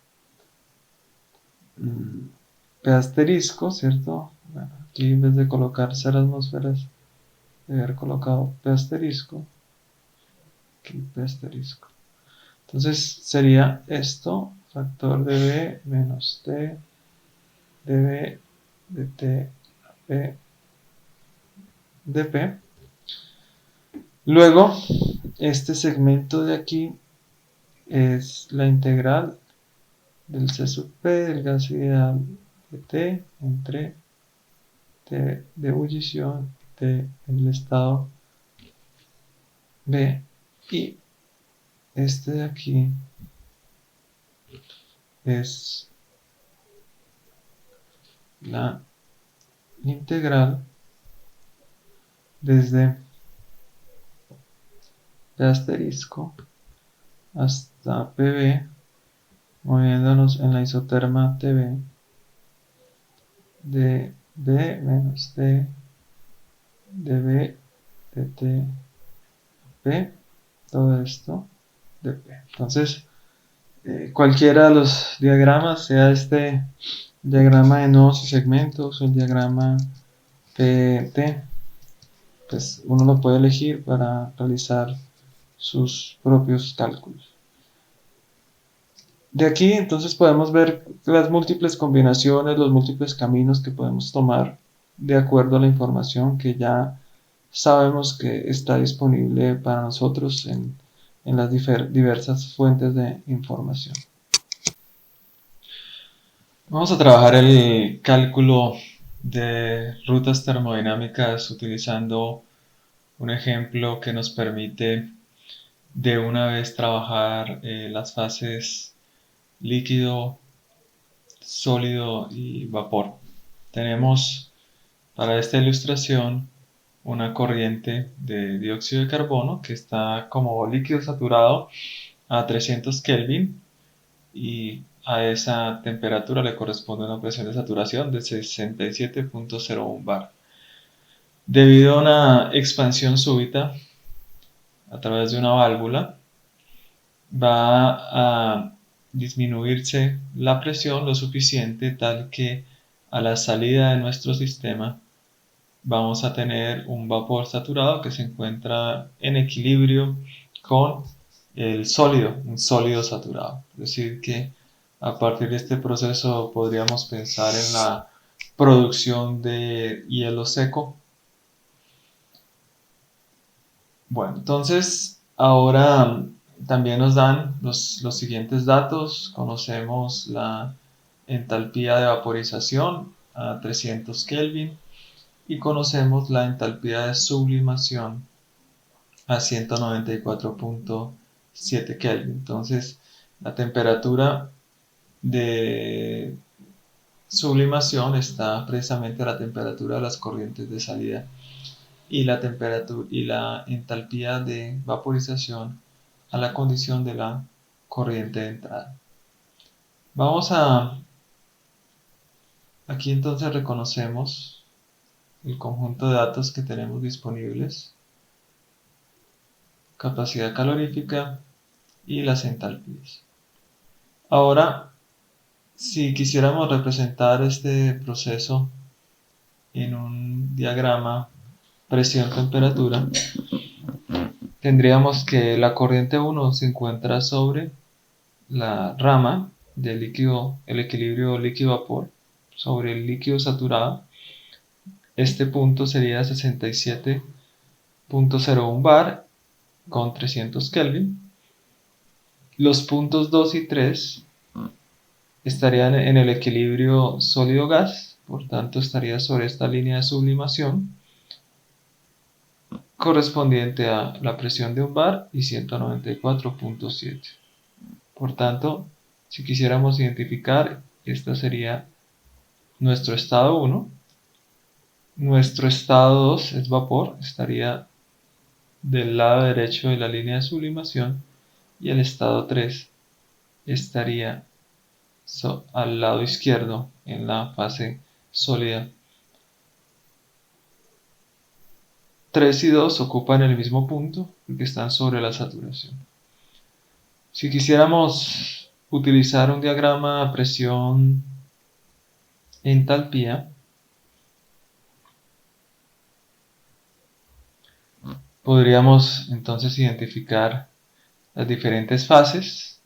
P asterisco, ¿cierto? Bueno, aquí en vez de colocar 0 atmósferas, debe haber colocado P asterisco. Aquí P asterisco. Entonces sería esto, factor de B menos T de B de T a P de P. Luego, este segmento de aquí es la integral del C sub P del gas ideal de T entre T de ebullición, T en el estado B, y este de aquí es la integral desde P asterisco hasta PB, moviéndonos en la isoterma TB de B menos T de B de T P, todo esto de P. Entonces, cualquiera de los diagramas, sea este diagrama de nodos y segmentos o el diagrama PT, pues uno lo puede elegir para realizar sus propios cálculos. De aquí entonces podemos ver las múltiples combinaciones, los múltiples caminos que podemos tomar de acuerdo a la información que ya sabemos que está disponible para nosotros en las diversas fuentes de información. Vamos a trabajar el cálculo de rutas termodinámicas utilizando un ejemplo que nos permite de una vez trabajar las fases líquido, sólido y vapor. Tenemos para esta ilustración una corriente de dióxido de carbono que está como líquido saturado a 300 Kelvin y a esa temperatura le corresponde una presión de saturación de 67.01 bar. Debido a una expansión súbita a través de una válvula, va a disminuirse la presión lo suficiente tal que a la salida de nuestro sistema vamos a tener un vapor saturado que se encuentra en equilibrio con el sólido, un sólido saturado. Es decir, que a partir de este proceso podríamos pensar en la producción de hielo seco. Bueno, entonces ahora también nos dan los siguientes datos. Conocemos la entalpía de vaporización a 300 Kelvin y conocemos la entalpía de sublimación a 194.7 Kelvin. Entonces, la temperatura de sublimación está precisamente a la temperatura de las corrientes de salida y la temperatura y la entalpía de vaporización a la condición de la corriente de entrada. Aquí entonces reconocemos el conjunto de datos que tenemos disponibles, capacidad calorífica y las entalpías. Ahora, si quisiéramos representar este proceso en un diagrama presión-temperatura, tendríamos que la corriente 1 se encuentra sobre la rama del líquido, el equilibrio líquido-vapor, sobre el líquido saturado. Este punto sería 67.01 bar con 300 Kelvin. Los puntos 2 y 3 estaría en el equilibrio sólido-gas, por tanto estaría sobre esta línea de sublimación correspondiente a la presión de un bar y 194.7. Por tanto, si quisiéramos identificar, esta sería nuestro estado 1, nuestro estado 2 es vapor, estaría del lado derecho de la línea de sublimación, y el estado 3 estaría al lado izquierdo en la fase sólida. 3 y 2 ocupan el mismo punto porque están sobre la saturación. Si quisiéramos utilizar un diagrama de presión entalpía, podríamos entonces identificar las diferentes fases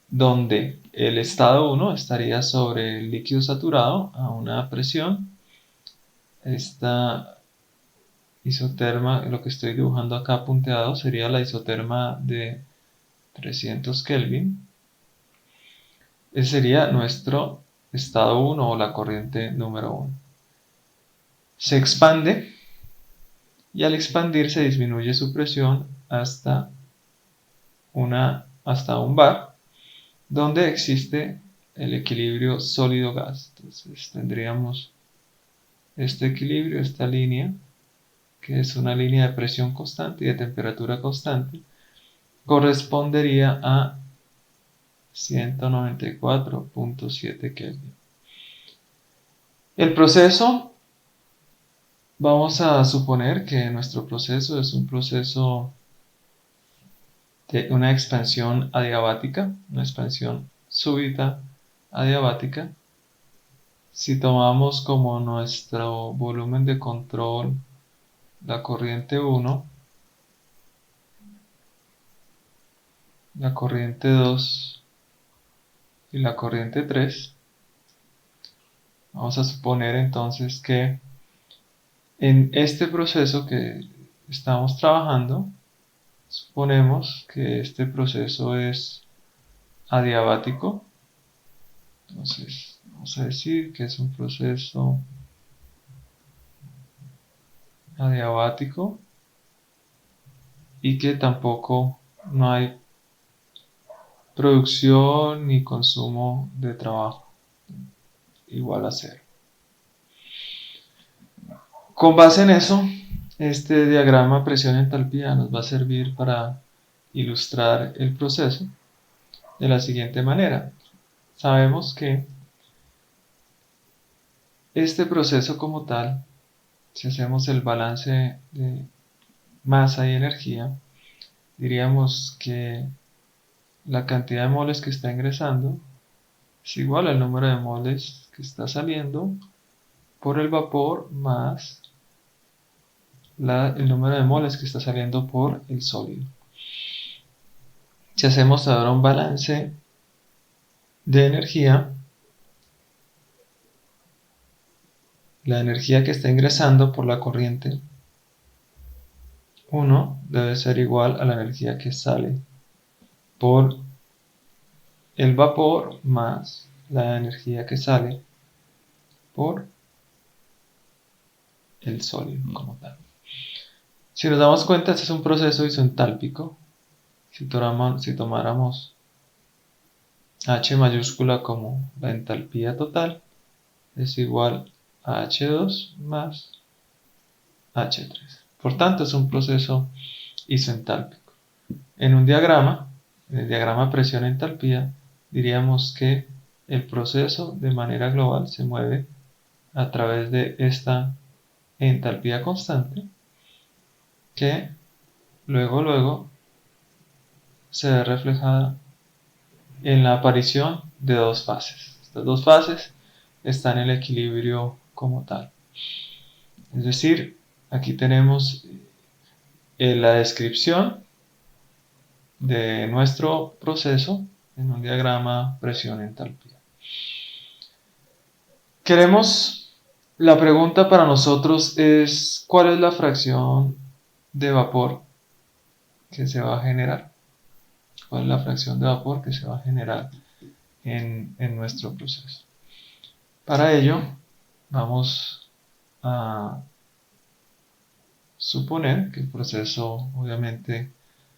donde el estado 1 estaría sobre el líquido saturado a una presión. Esta isoterma, lo que estoy dibujando acá punteado, sería la isoterma de 300 Kelvin. Ese sería nuestro estado 1 o la corriente número 1. Se expande y al expandir se disminuye su presión hasta un bar, donde existe el equilibrio sólido-gas. Entonces tendríamos este equilibrio, esta línea, que es una línea de presión constante y de temperatura constante, correspondería a 194.7 Kelvin. El proceso, vamos a suponer que nuestro proceso es un proceso de una expansión adiabática, una expansión súbita adiabática. Si tomamos como nuestro volumen de control la corriente 1, la corriente 2 y la corriente 3, vamos a suponer entonces que en este proceso que estamos trabajando, suponemos que este proceso es adiabático. Entonces vamos a decir que es un proceso adiabático y que tampoco no hay producción ni consumo de trabajo, igual a cero. Con base en eso, este diagrama presión-entalpía nos va a servir para ilustrar el proceso de la siguiente manera. Sabemos que este proceso como tal, si hacemos el balance de masa y energía, diríamos que la cantidad de moles que está ingresando es igual al número de moles que está saliendo por el vapor más el número de moles que está saliendo por el sólido. Si hacemos ahora un balance de energía, la energía que está ingresando por la corriente 1 debe ser igual a la energía que sale por el vapor más la energía que sale por el sólido como tal. Si nos damos cuenta, este es un proceso isentálpico. Si tomáramos H mayúscula como la entalpía total, es igual a H2 más H3. Por tanto, es un proceso isoentálpico. En un diagrama, en el diagrama presión-entalpía, diríamos que el proceso de manera global se mueve a través de esta entalpía constante que luego se ve reflejada en la aparición de dos fases. Estas dos fases están en el equilibrio como tal. Es decir, aquí tenemos la descripción de nuestro proceso en un diagrama presión-entalpía. La pregunta para nosotros es: ¿cuál es la fracción de vapor que se va a generar? ¿Cuál es la fracción de vapor que se va a generar en nuestro proceso. Para ello, vamos a suponer que el proceso, obviamente,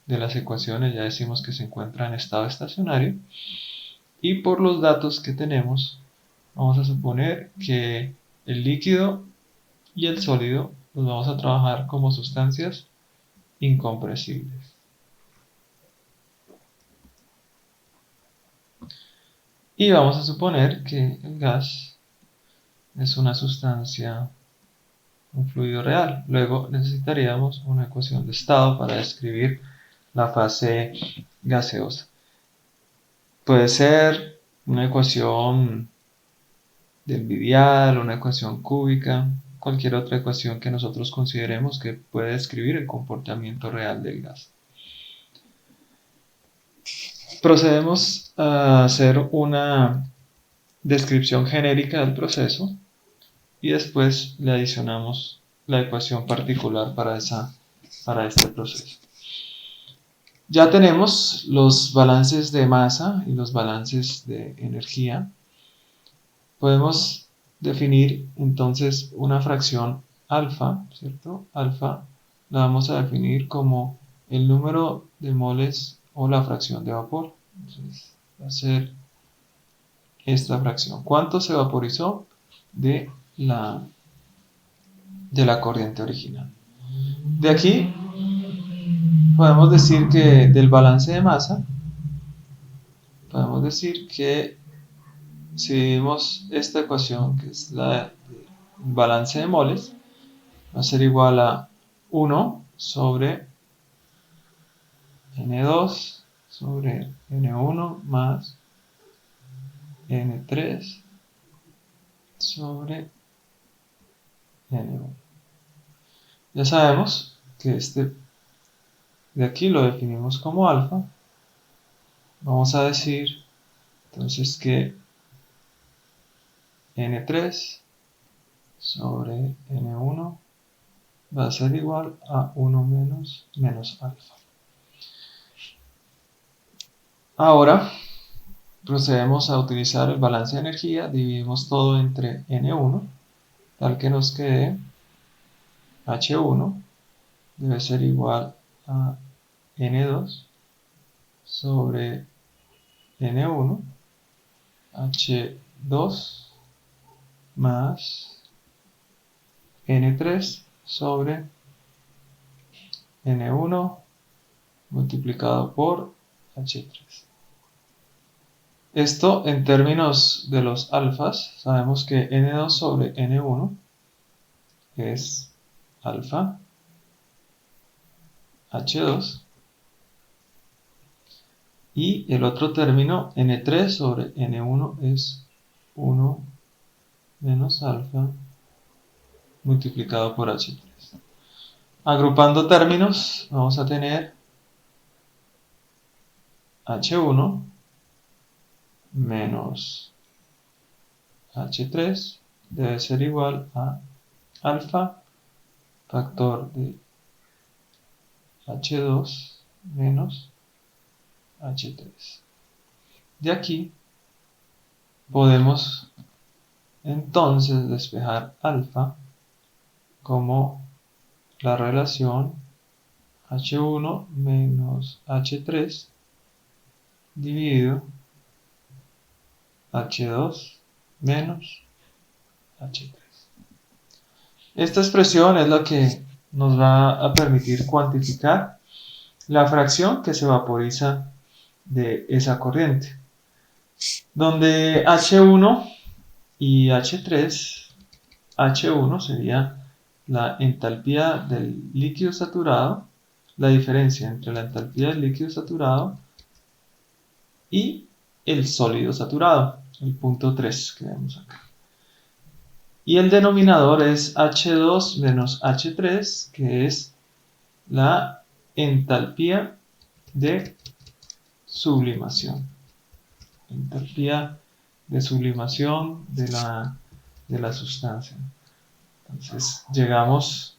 de las ecuaciones ya decimos que se encuentra en estado estacionario, y por los datos que tenemos, vamos a suponer que el líquido y el sólido los vamos a trabajar como sustancias incompresibles. Y vamos a suponer que el gas es una sustancia, un fluido real. Luego necesitaríamos una ecuación de estado para describir la fase gaseosa. Puede ser una ecuación del Vidial, una ecuación cúbica, cualquier otra ecuación que nosotros consideremos que puede describir el comportamiento real del gas. Procedemos a hacer una descripción genérica del proceso y después le adicionamos la ecuación particular para este proceso. Ya tenemos los balances de masa y los balances de energía. Podemos definir entonces una fracción alfa, ¿cierto? Alfa la vamos a definir como el número de moles o la fracción de vapor. Entonces va a ser esta fracción. ¿Cuánto se vaporizó de la corriente original? De aquí podemos decir que del balance de masa, podemos decir que si dividimos esta ecuación, que es la del balance de moles, va a ser igual a 1 sobre N2 sobre N1 más N3 sobre N1. Ya sabemos que este de aquí lo definimos como alfa. Vamos a decir entonces que N3 sobre N1 va a ser igual a 1 menos alfa. Ahora procedemos a utilizar el balance de energía, dividimos todo entre N1, tal que nos quede H1 debe ser igual a N2 sobre N1, H2 más N3 sobre N1 multiplicado por H3. Esto en términos de los alfas, sabemos que N2 sobre N1 es alfa H2 y el otro término N3 sobre N1 es 1 menos alfa multiplicado por H3. Agrupando términos vamos a tener H1 menos H3 debe ser igual a alfa factor de H2 menos H3. De aquí podemos entonces despejar alfa como la relación H1 menos H3 dividido H2 menos H3. Esta expresión es la que nos va a permitir cuantificar la fracción que se vaporiza de esa corriente, donde H1 y H3, H1 sería la entalpía del líquido saturado, la diferencia entre la entalpía del líquido saturado y el sólido saturado, el punto 3 que vemos acá. Y el denominador es H2 menos H3, que es la entalpía de sublimación. Entalpía de sublimación de la sustancia. Entonces llegamos,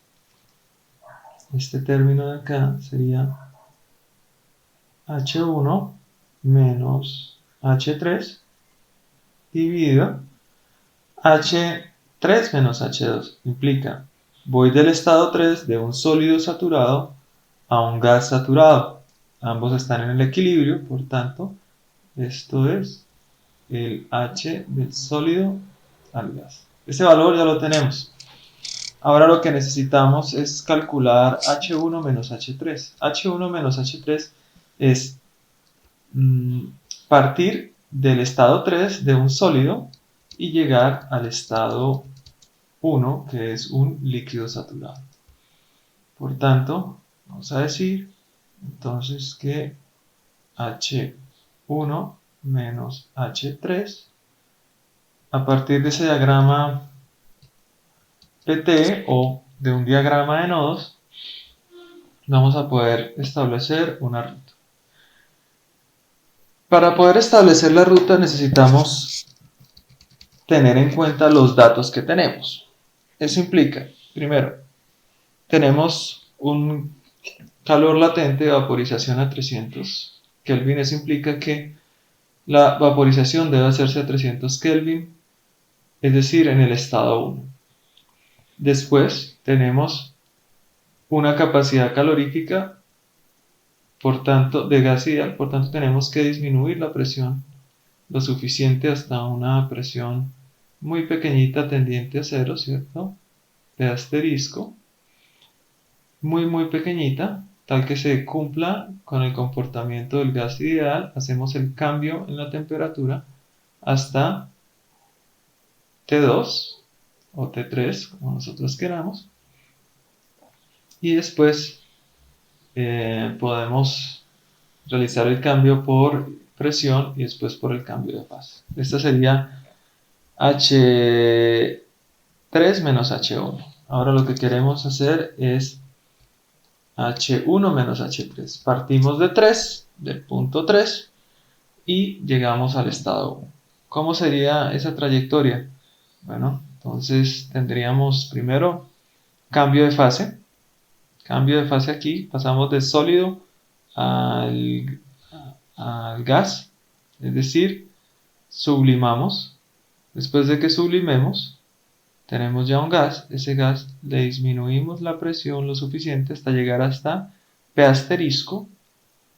este término de acá sería H1 menos H3 dividido H3 menos H2. Implica, voy del estado 3 de un sólido saturado a un gas saturado. Ambos están en el equilibrio, por tanto, esto es el H del sólido al gas. Ese valor ya lo tenemos. Ahora lo que necesitamos es calcular H1 menos H3. H1 menos H3 es partir del estado 3 de un sólido y llegar al estado 1, que es un líquido saturado. Por tanto, vamos a decir entonces que H1 menos H3, a partir de ese diagrama PT o de un diagrama de nodos, vamos a poder establecer una ruta. Para poder establecer la ruta necesitamos tener en cuenta los datos que tenemos. Eso implica, primero, tenemos un calor latente de vaporización a 300 Kelvin. Eso implica que la vaporización debe hacerse a 300 Kelvin, es decir, en el estado 1. Después tenemos una capacidad calorífica, por tanto, de gas ideal, por tanto tenemos que disminuir la presión lo suficiente hasta una presión muy pequeñita tendiente a cero, ¿cierto? De asterisco, muy pequeñita, tal que se cumpla con el comportamiento del gas ideal. Hacemos el cambio en la temperatura hasta T2 o T3, como nosotros queramos, y después podemos realizar el cambio por presión y después por el cambio de fase. Esta sería H3 menos H1. Ahora lo que queremos hacer es H1 menos H3. Partimos de 3, del punto 3, y llegamos al estado 1. ¿Cómo sería esa trayectoria? Bueno, entonces tendríamos primero cambio de fase. Cambio de fase aquí, pasamos de sólido al gas, es decir, sublimamos. Después de que sublimemos, tenemos ya un gas. Ese gas le disminuimos la presión lo suficiente hasta llegar hasta P asterisco.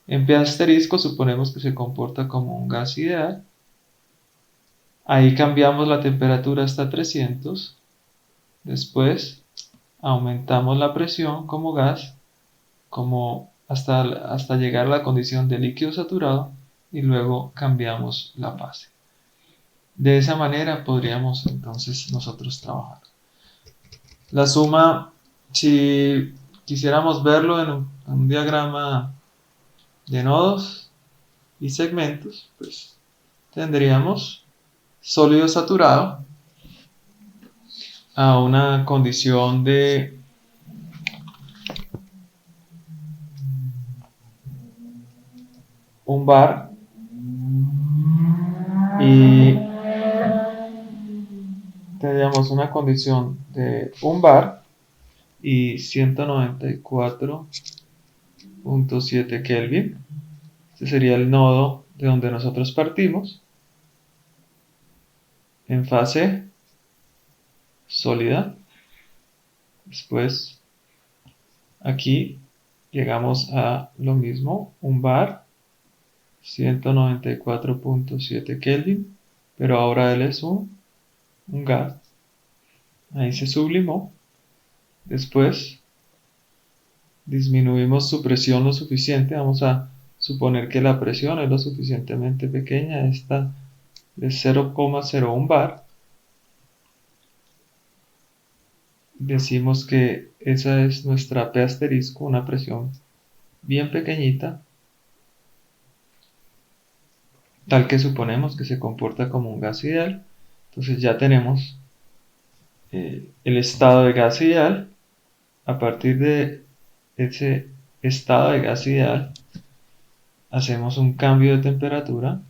En P asterisco suponemos que se comporta como un gas ideal. Ahí cambiamos la temperatura hasta 300. Después aumentamos la presión como gas, hasta llegar a la condición de líquido saturado, y luego cambiamos la fase. De esa manera podríamos entonces nosotros trabajar. La suma, si quisiéramos verlo en un diagrama de nodos y segmentos, pues tendríamos sólido saturado a una condición de un bar y tendríamos una condición de un bar y 194.7 Kelvin. Este sería el nodo de donde nosotros partimos en fase sólida. Después aquí llegamos a lo mismo, un bar, 194.7 Kelvin, pero ahora él es un gas. Ahí se sublimó. Después disminuimos su presión lo suficiente. Vamos a suponer que la presión es lo suficientemente pequeña. Esta es 0,01 bar. Decimos que esa es nuestra P asterisco, una presión bien pequeñita, tal que suponemos que se comporta como un gas ideal. Entonces ya tenemos el estado de gas ideal. A partir de ese estado de gas ideal hacemos un cambio de temperatura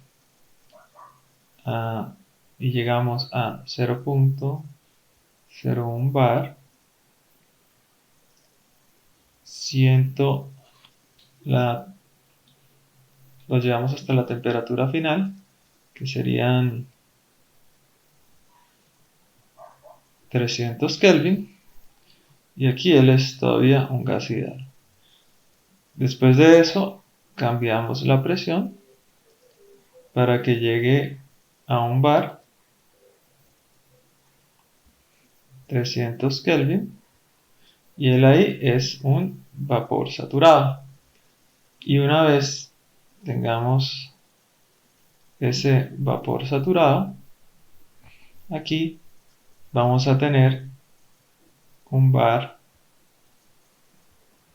y llegamos a 0.01 bar. Lo llevamos hasta la temperatura final, que serían 300 Kelvin, y aquí él es todavía un gas ideal. Después de eso, cambiamos la presión para que llegue a un bar, 300 Kelvin, y él ahí es un vapor saturado. Y una vez tengamos ese vapor saturado, aquí vamos a tener un bar,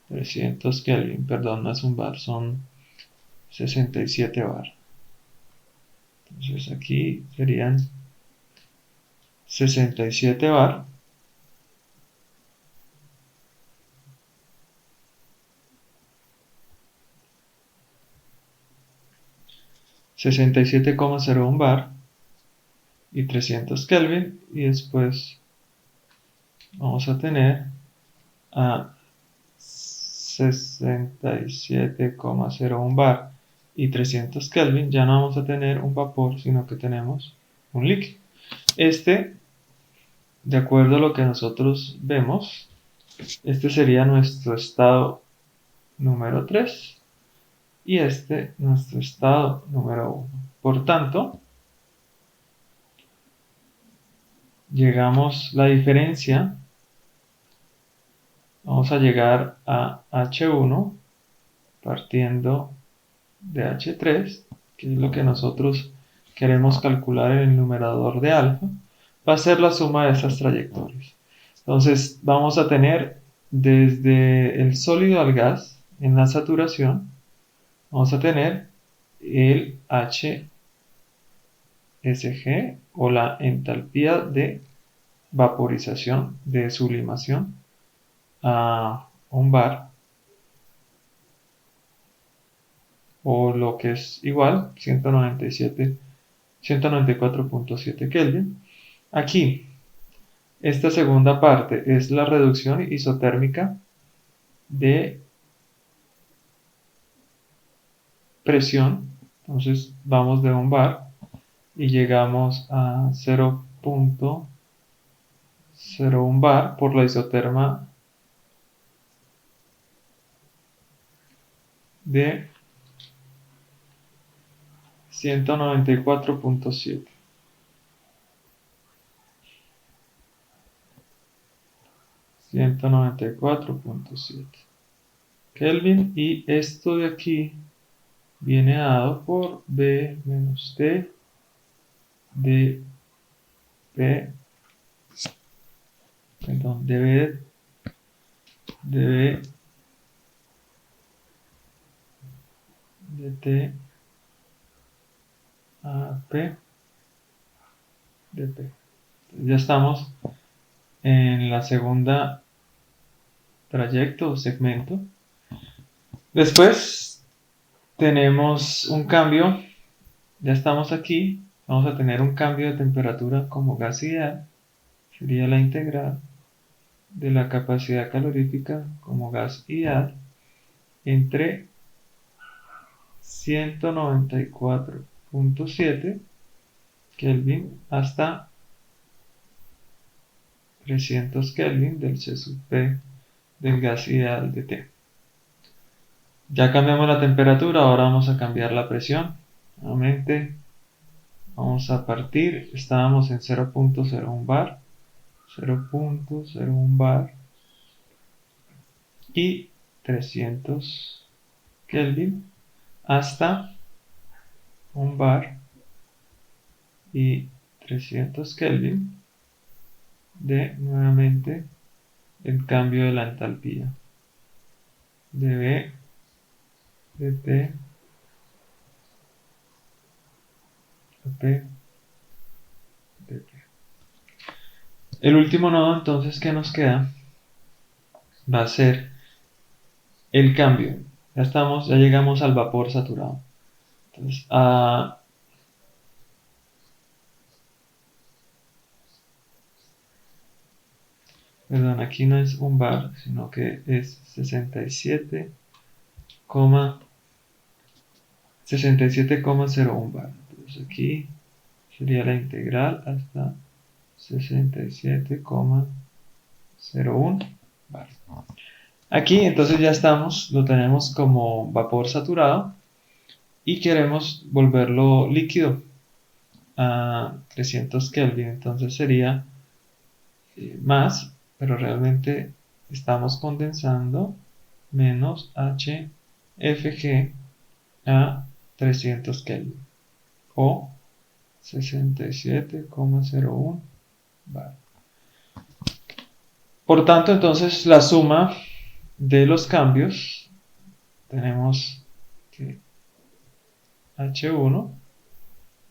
300 Kelvin, perdón, no es un bar, son 67 bar. Entonces aquí serían 67 bar. $67,01 bar y 300 Kelvin, y después vamos a tener a 67,01 bar y 300 Kelvin. Ya no vamos a tener un vapor, sino que tenemos un líquido. De acuerdo a lo que nosotros vemos, este sería nuestro estado número 3 y este nuestro estado número 1. Por tanto, llegamos la diferencia, vamos a llegar a H1 partiendo de H3, que es lo que nosotros queremos calcular en el numerador de alfa, va a ser la suma de esas trayectorias. Entonces vamos a tener desde el sólido al gas en la saturación, vamos a tener el HSG o la entalpía de vaporización, de sublimación a un bar, o lo que es igual, 194.7 Kelvin. Aquí, esta segunda parte es la reducción isotérmica de presión. Entonces vamos de un bar y llegamos a 0.01 bar por la isoterma de 194.7. Kelvin, y esto de aquí viene dado por B menos T de P, perdón, de B de T a P de P. Ya estamos en la segunda trayecto o segmento. Después tenemos un cambio, ya estamos aquí, vamos a tener un cambio de temperatura como gas ideal, sería la integral de la capacidad calorífica como gas ideal entre 194.7 Kelvin hasta 300 Kelvin del C sub P del gas ideal de T. Ya cambiamos la temperatura, ahora vamos a cambiar la presión. Nuevamente vamos a partir, estábamos en 0.01 bar, 0.01 bar y 300 Kelvin hasta un bar y 300 Kelvin de nuevamente el cambio de la entalpía de B de T a P de T. El último nodo entonces que nos queda va a ser el cambio. Ya llegamos al vapor saturado. Entonces, perdón, aquí no es un bar, sino que es 67,01 bar. Entonces aquí sería la integral hasta 67,01 bar. Aquí entonces ya estamos, lo tenemos como vapor saturado y queremos volverlo líquido a 300 Kelvin. Entonces sería más, pero realmente estamos condensando menos HFG a 300 Kelvin o 67,01 bar. Por tanto, entonces la suma de los cambios, tenemos que H1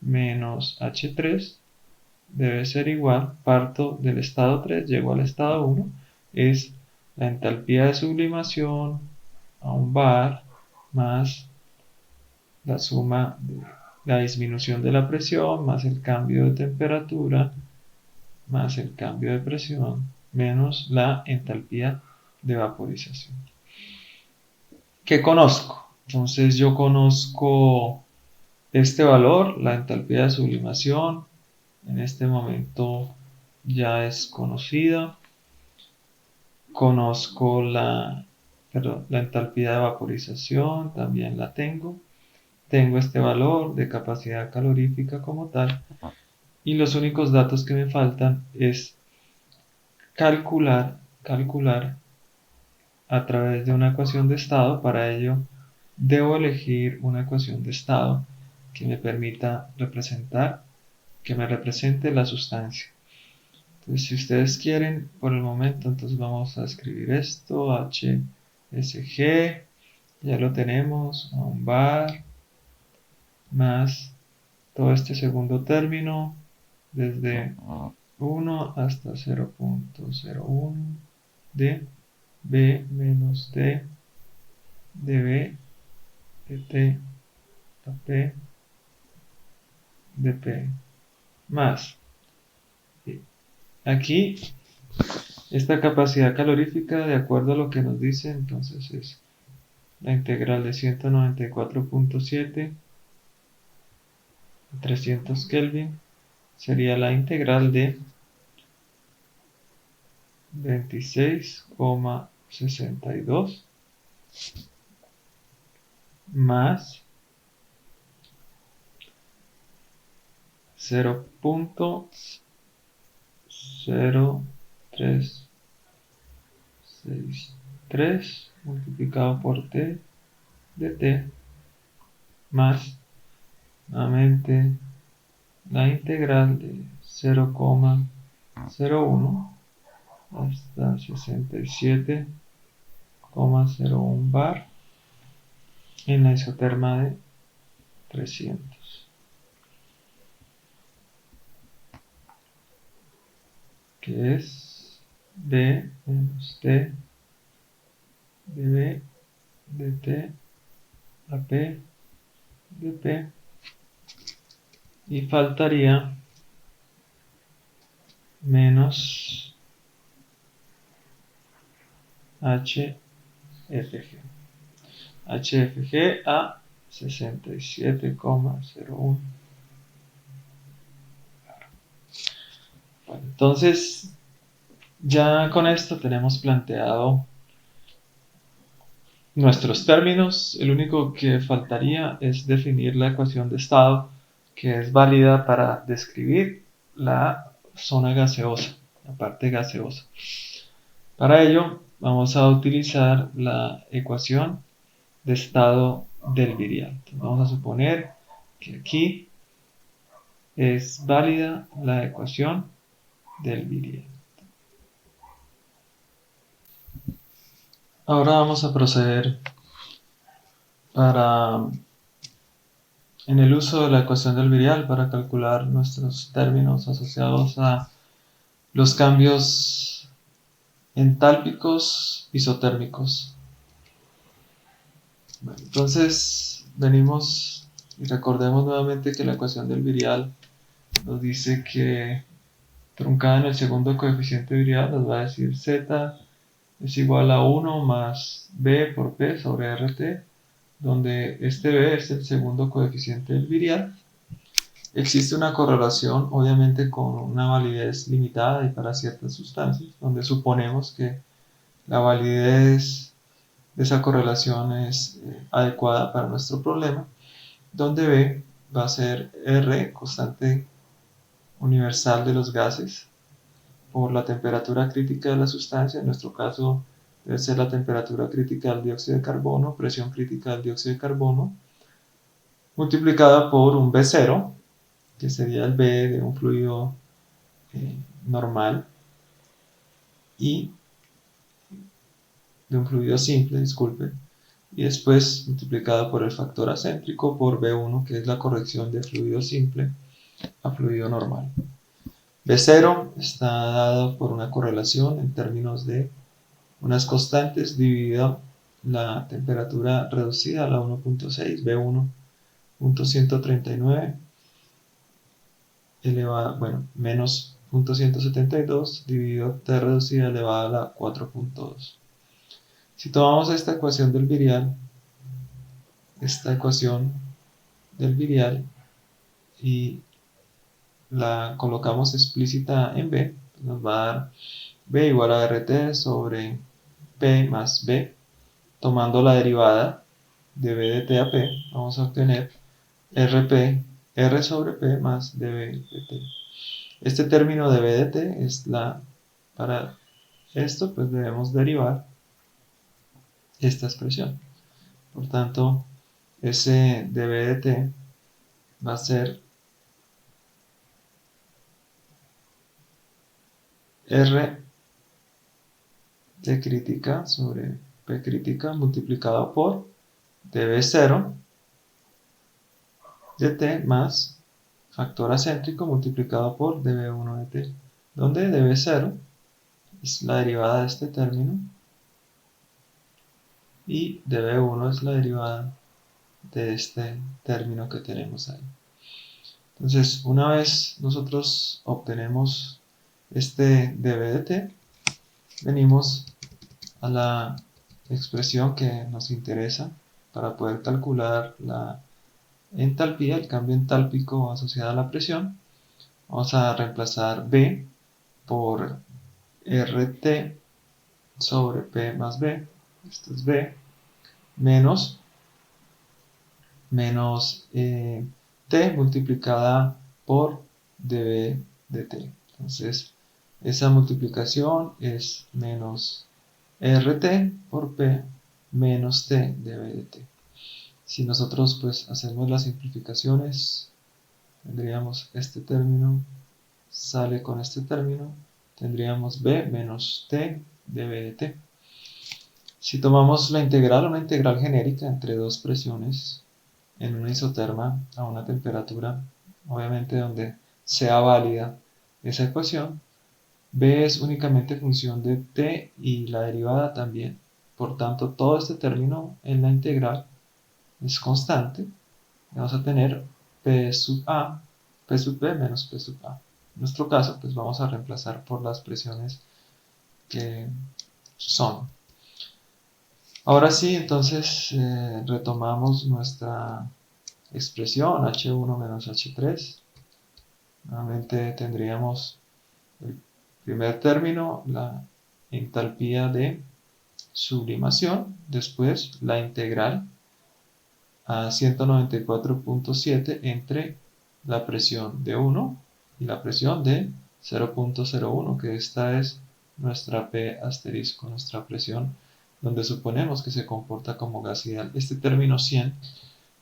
menos H3 debe ser igual, parto del estado 3, llego al estado 1, es la entalpía de sublimación a un bar más la suma de la disminución de la presión más el cambio de temperatura más el cambio de presión menos la entalpía de vaporización. ¿Qué conozco? Entonces yo conozco este valor, la entalpía de sublimación, en este momento ya es conocida. Conozco la entalpía de vaporización, también la tengo. Tengo este valor de capacidad calorífica como tal. Y los únicos datos que me faltan es calcular a través de una ecuación de estado. Para ello debo elegir una ecuación de estado que me permita representar, que me represente la sustancia. Entonces, si ustedes quieren, por el momento, entonces vamos a escribir esto, HSG, ya lo tenemos, a un bar, más todo este segundo término, desde 1 hasta 0.01 de B menos D de B de T a P de P más. Aquí, esta capacidad calorífica, de acuerdo a lo que nos dice, entonces es la integral de 194.7 a 300 Kelvin, sería la integral de 26,62 más 0.0363 multiplicado por T de T más nuevamente la integral de 0,01 hasta 67,01 bar en la isoterma de 300, que es B menos T de B de T a P de P, y faltaría menos HFG a 67,01. Bueno, entonces ya con esto tenemos planteado nuestros términos. El único que faltaría es definir la ecuación de estado que es válida para describir la zona gaseosa, la parte gaseosa. Para ello vamos a utilizar la ecuación de estado del virial. Entonces, vamos a suponer que aquí es válida la ecuación del virial. Ahora vamos a proceder en el uso de la ecuación del virial para calcular nuestros términos asociados a los cambios entálpicos isotérmicos. Bueno, entonces venimos y recordemos nuevamente que la ecuación del virial nos dice que truncada en el segundo coeficiente virial nos va a decir Z es igual a 1 más B por P sobre RT, donde este B es el segundo coeficiente del virial. Existe una correlación, obviamente, con una validez limitada y para ciertas sustancias, donde suponemos que la validez de esa correlación es adecuada para nuestro problema, donde B va a ser R, constante universal de los gases, por la temperatura crítica de la sustancia. En nuestro caso debe ser la temperatura crítica del dióxido de carbono, presión crítica del dióxido de carbono, multiplicada por un B0, que sería el B de un fluido normal, y de un fluido simple, disculpen, y después multiplicado por el factor acéntrico por B1, que es la corrección de fluido simple a fluido normal. B0 está dado por una correlación en términos de unas constantes dividida la temperatura reducida a la 1.6, B1.139 elevado, bueno, menos 0.172 dividido T reducida elevada a la 4.2. Si tomamos esta ecuación del virial, y la colocamos explícita en B, nos va a dar B igual a RT sobre P más B. Tomando la derivada de B de T a P, vamos a obtener RP, R sobre P más dB de T. Este término de B de T es para esto pues debemos derivar esta expresión. Por tanto, ese dB de T va a ser R T crítica sobre P crítica multiplicado por dB0 de T más factor acéntrico multiplicado por dB1 de T, donde dB0 es la derivada de este término y dB1 es la derivada de este término que tenemos ahí. Entonces, una vez nosotros obtenemos este dB de T, venimos a la expresión que nos interesa para poder calcular la entalpía, el cambio entálpico asociado a la presión. Vamos a reemplazar B por RT sobre P más B, esto es B, menos T multiplicada por dB de T. Entonces, esa multiplicación es menos RT por P menos T dB de T. Si nosotros pues hacemos las simplificaciones, tendríamos este término, sale con este término, tendríamos B menos T dB de T. Si tomamos la integral, una integral genérica entre dos presiones en una isoterma a una temperatura, obviamente donde sea válida esa ecuación, B es únicamente función de T y la derivada también. Por tanto, todo este término en la integral es constante. Vamos a tener P sub A, P sub B menos P sub A. En nuestro caso, pues vamos a reemplazar por las presiones que son. Ahora sí, entonces retomamos nuestra expresión H1 menos H3. Nuevamente tendríamos el primer término, la entalpía de sublimación, después la integral a 194.7 entre la presión de 1 y la presión de 0.01, que esta es nuestra P asterisco, nuestra presión, donde suponemos que se comporta como gas ideal. Este término 100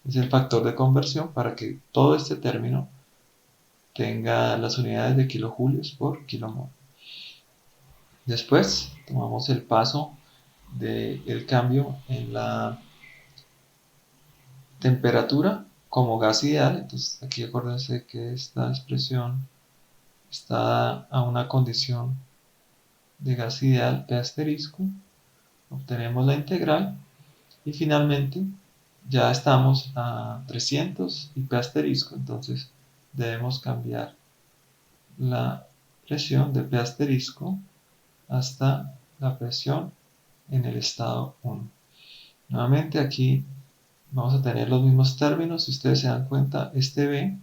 es el factor de conversión para que todo este término tenga las unidades de kilojulios por kilomol. Después tomamos el paso del cambio en la temperatura como gas ideal. Entonces aquí acuérdense que esta expresión está a una condición de gas ideal P asterisco. Obtenemos la integral y finalmente ya estamos a 300 y P asterisco, entonces debemos cambiar la presión de P asterisco hasta la presión en el estado 1. Nuevamente aquí vamos a tener los mismos términos. Si ustedes se dan cuenta, este B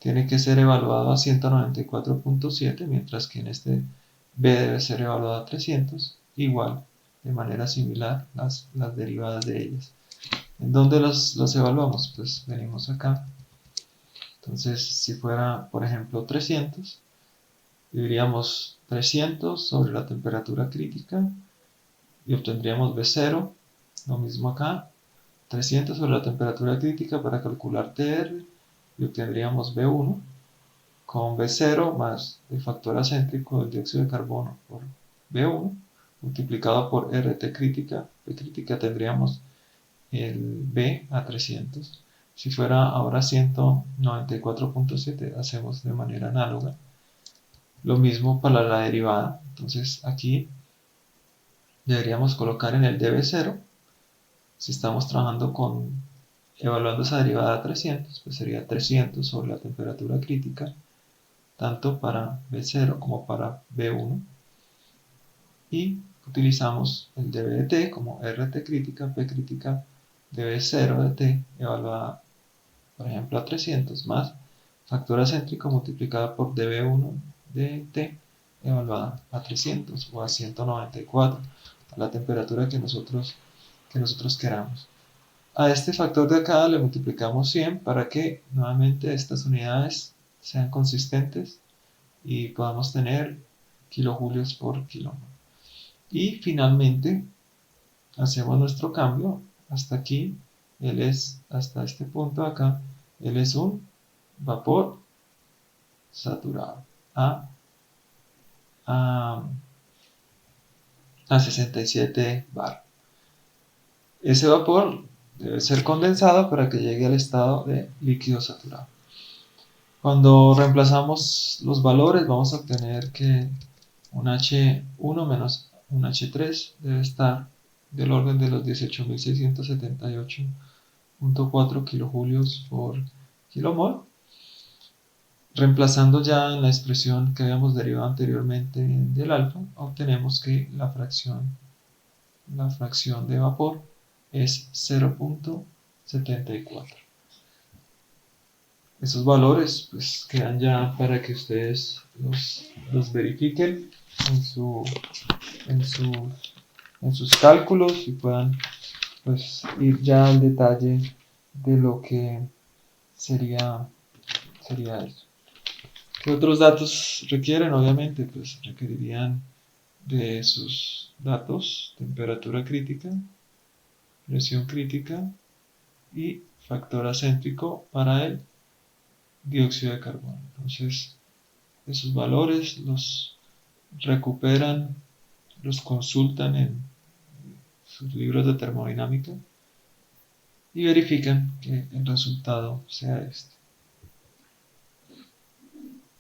tiene que ser evaluado a 194.7, mientras que en este b debe ser evaluado a 300, igual, de manera similar, las derivadas de ellas. ¿En dónde los evaluamos? Pues venimos acá. Entonces, si fuera, por ejemplo, 300, diríamos 300 sobre la temperatura crítica y obtendríamos B0, lo mismo acá, 300 sobre la temperatura crítica para calcular TR y obtendríamos B1 con B0 más el factor acéntrico del dióxido de carbono por B1 multiplicado por RT crítica. P crítica tendríamos el B a 300. Si fuera ahora 194.7, hacemos de manera análoga. Lo mismo para la derivada. Entonces aquí deberíamos colocar en el dB0. Si estamos trabajando evaluando esa derivada a 300, pues sería 300 sobre la temperatura crítica, tanto para B0 como para B1. Y utilizamos el dB de T como RT crítica, P crítica, dB0 de T evaluada, por ejemplo, a 300 más factor acéntrico multiplicado por dB1 de T evaluada a 300 o a 194, a la temperatura que nosotros queramos. A este factor de acá le multiplicamos 100 para que nuevamente estas unidades sean consistentes y podamos tener kilojulios por kilómetro. Y finalmente hacemos nuestro cambio hasta aquí. Él es hasta este punto de acá. Él es un vapor saturado a 67 bar. Ese vapor debe ser condensado para que llegue al estado de líquido saturado. Cuando reemplazamos los valores vamos a obtener que un H1 menos un H3 debe estar del orden de los 18.678.4 kilojulios por kilomol. Reemplazando ya en la expresión que habíamos derivado anteriormente del alfa, obtenemos que la fracción de vapor es 0.74. Esos valores pues quedan ya para que ustedes los verifiquen en sus cálculos y puedan pues ir ya al detalle de lo que sería eso. ¿Qué otros datos requieren? Obviamente pues requerirían de sus datos: temperatura crítica, presión crítica y factor acéntrico para el dióxido de carbono. Entonces, esos valores los recuperan, los consultan en sus libros de termodinámica y verifican que el resultado sea este.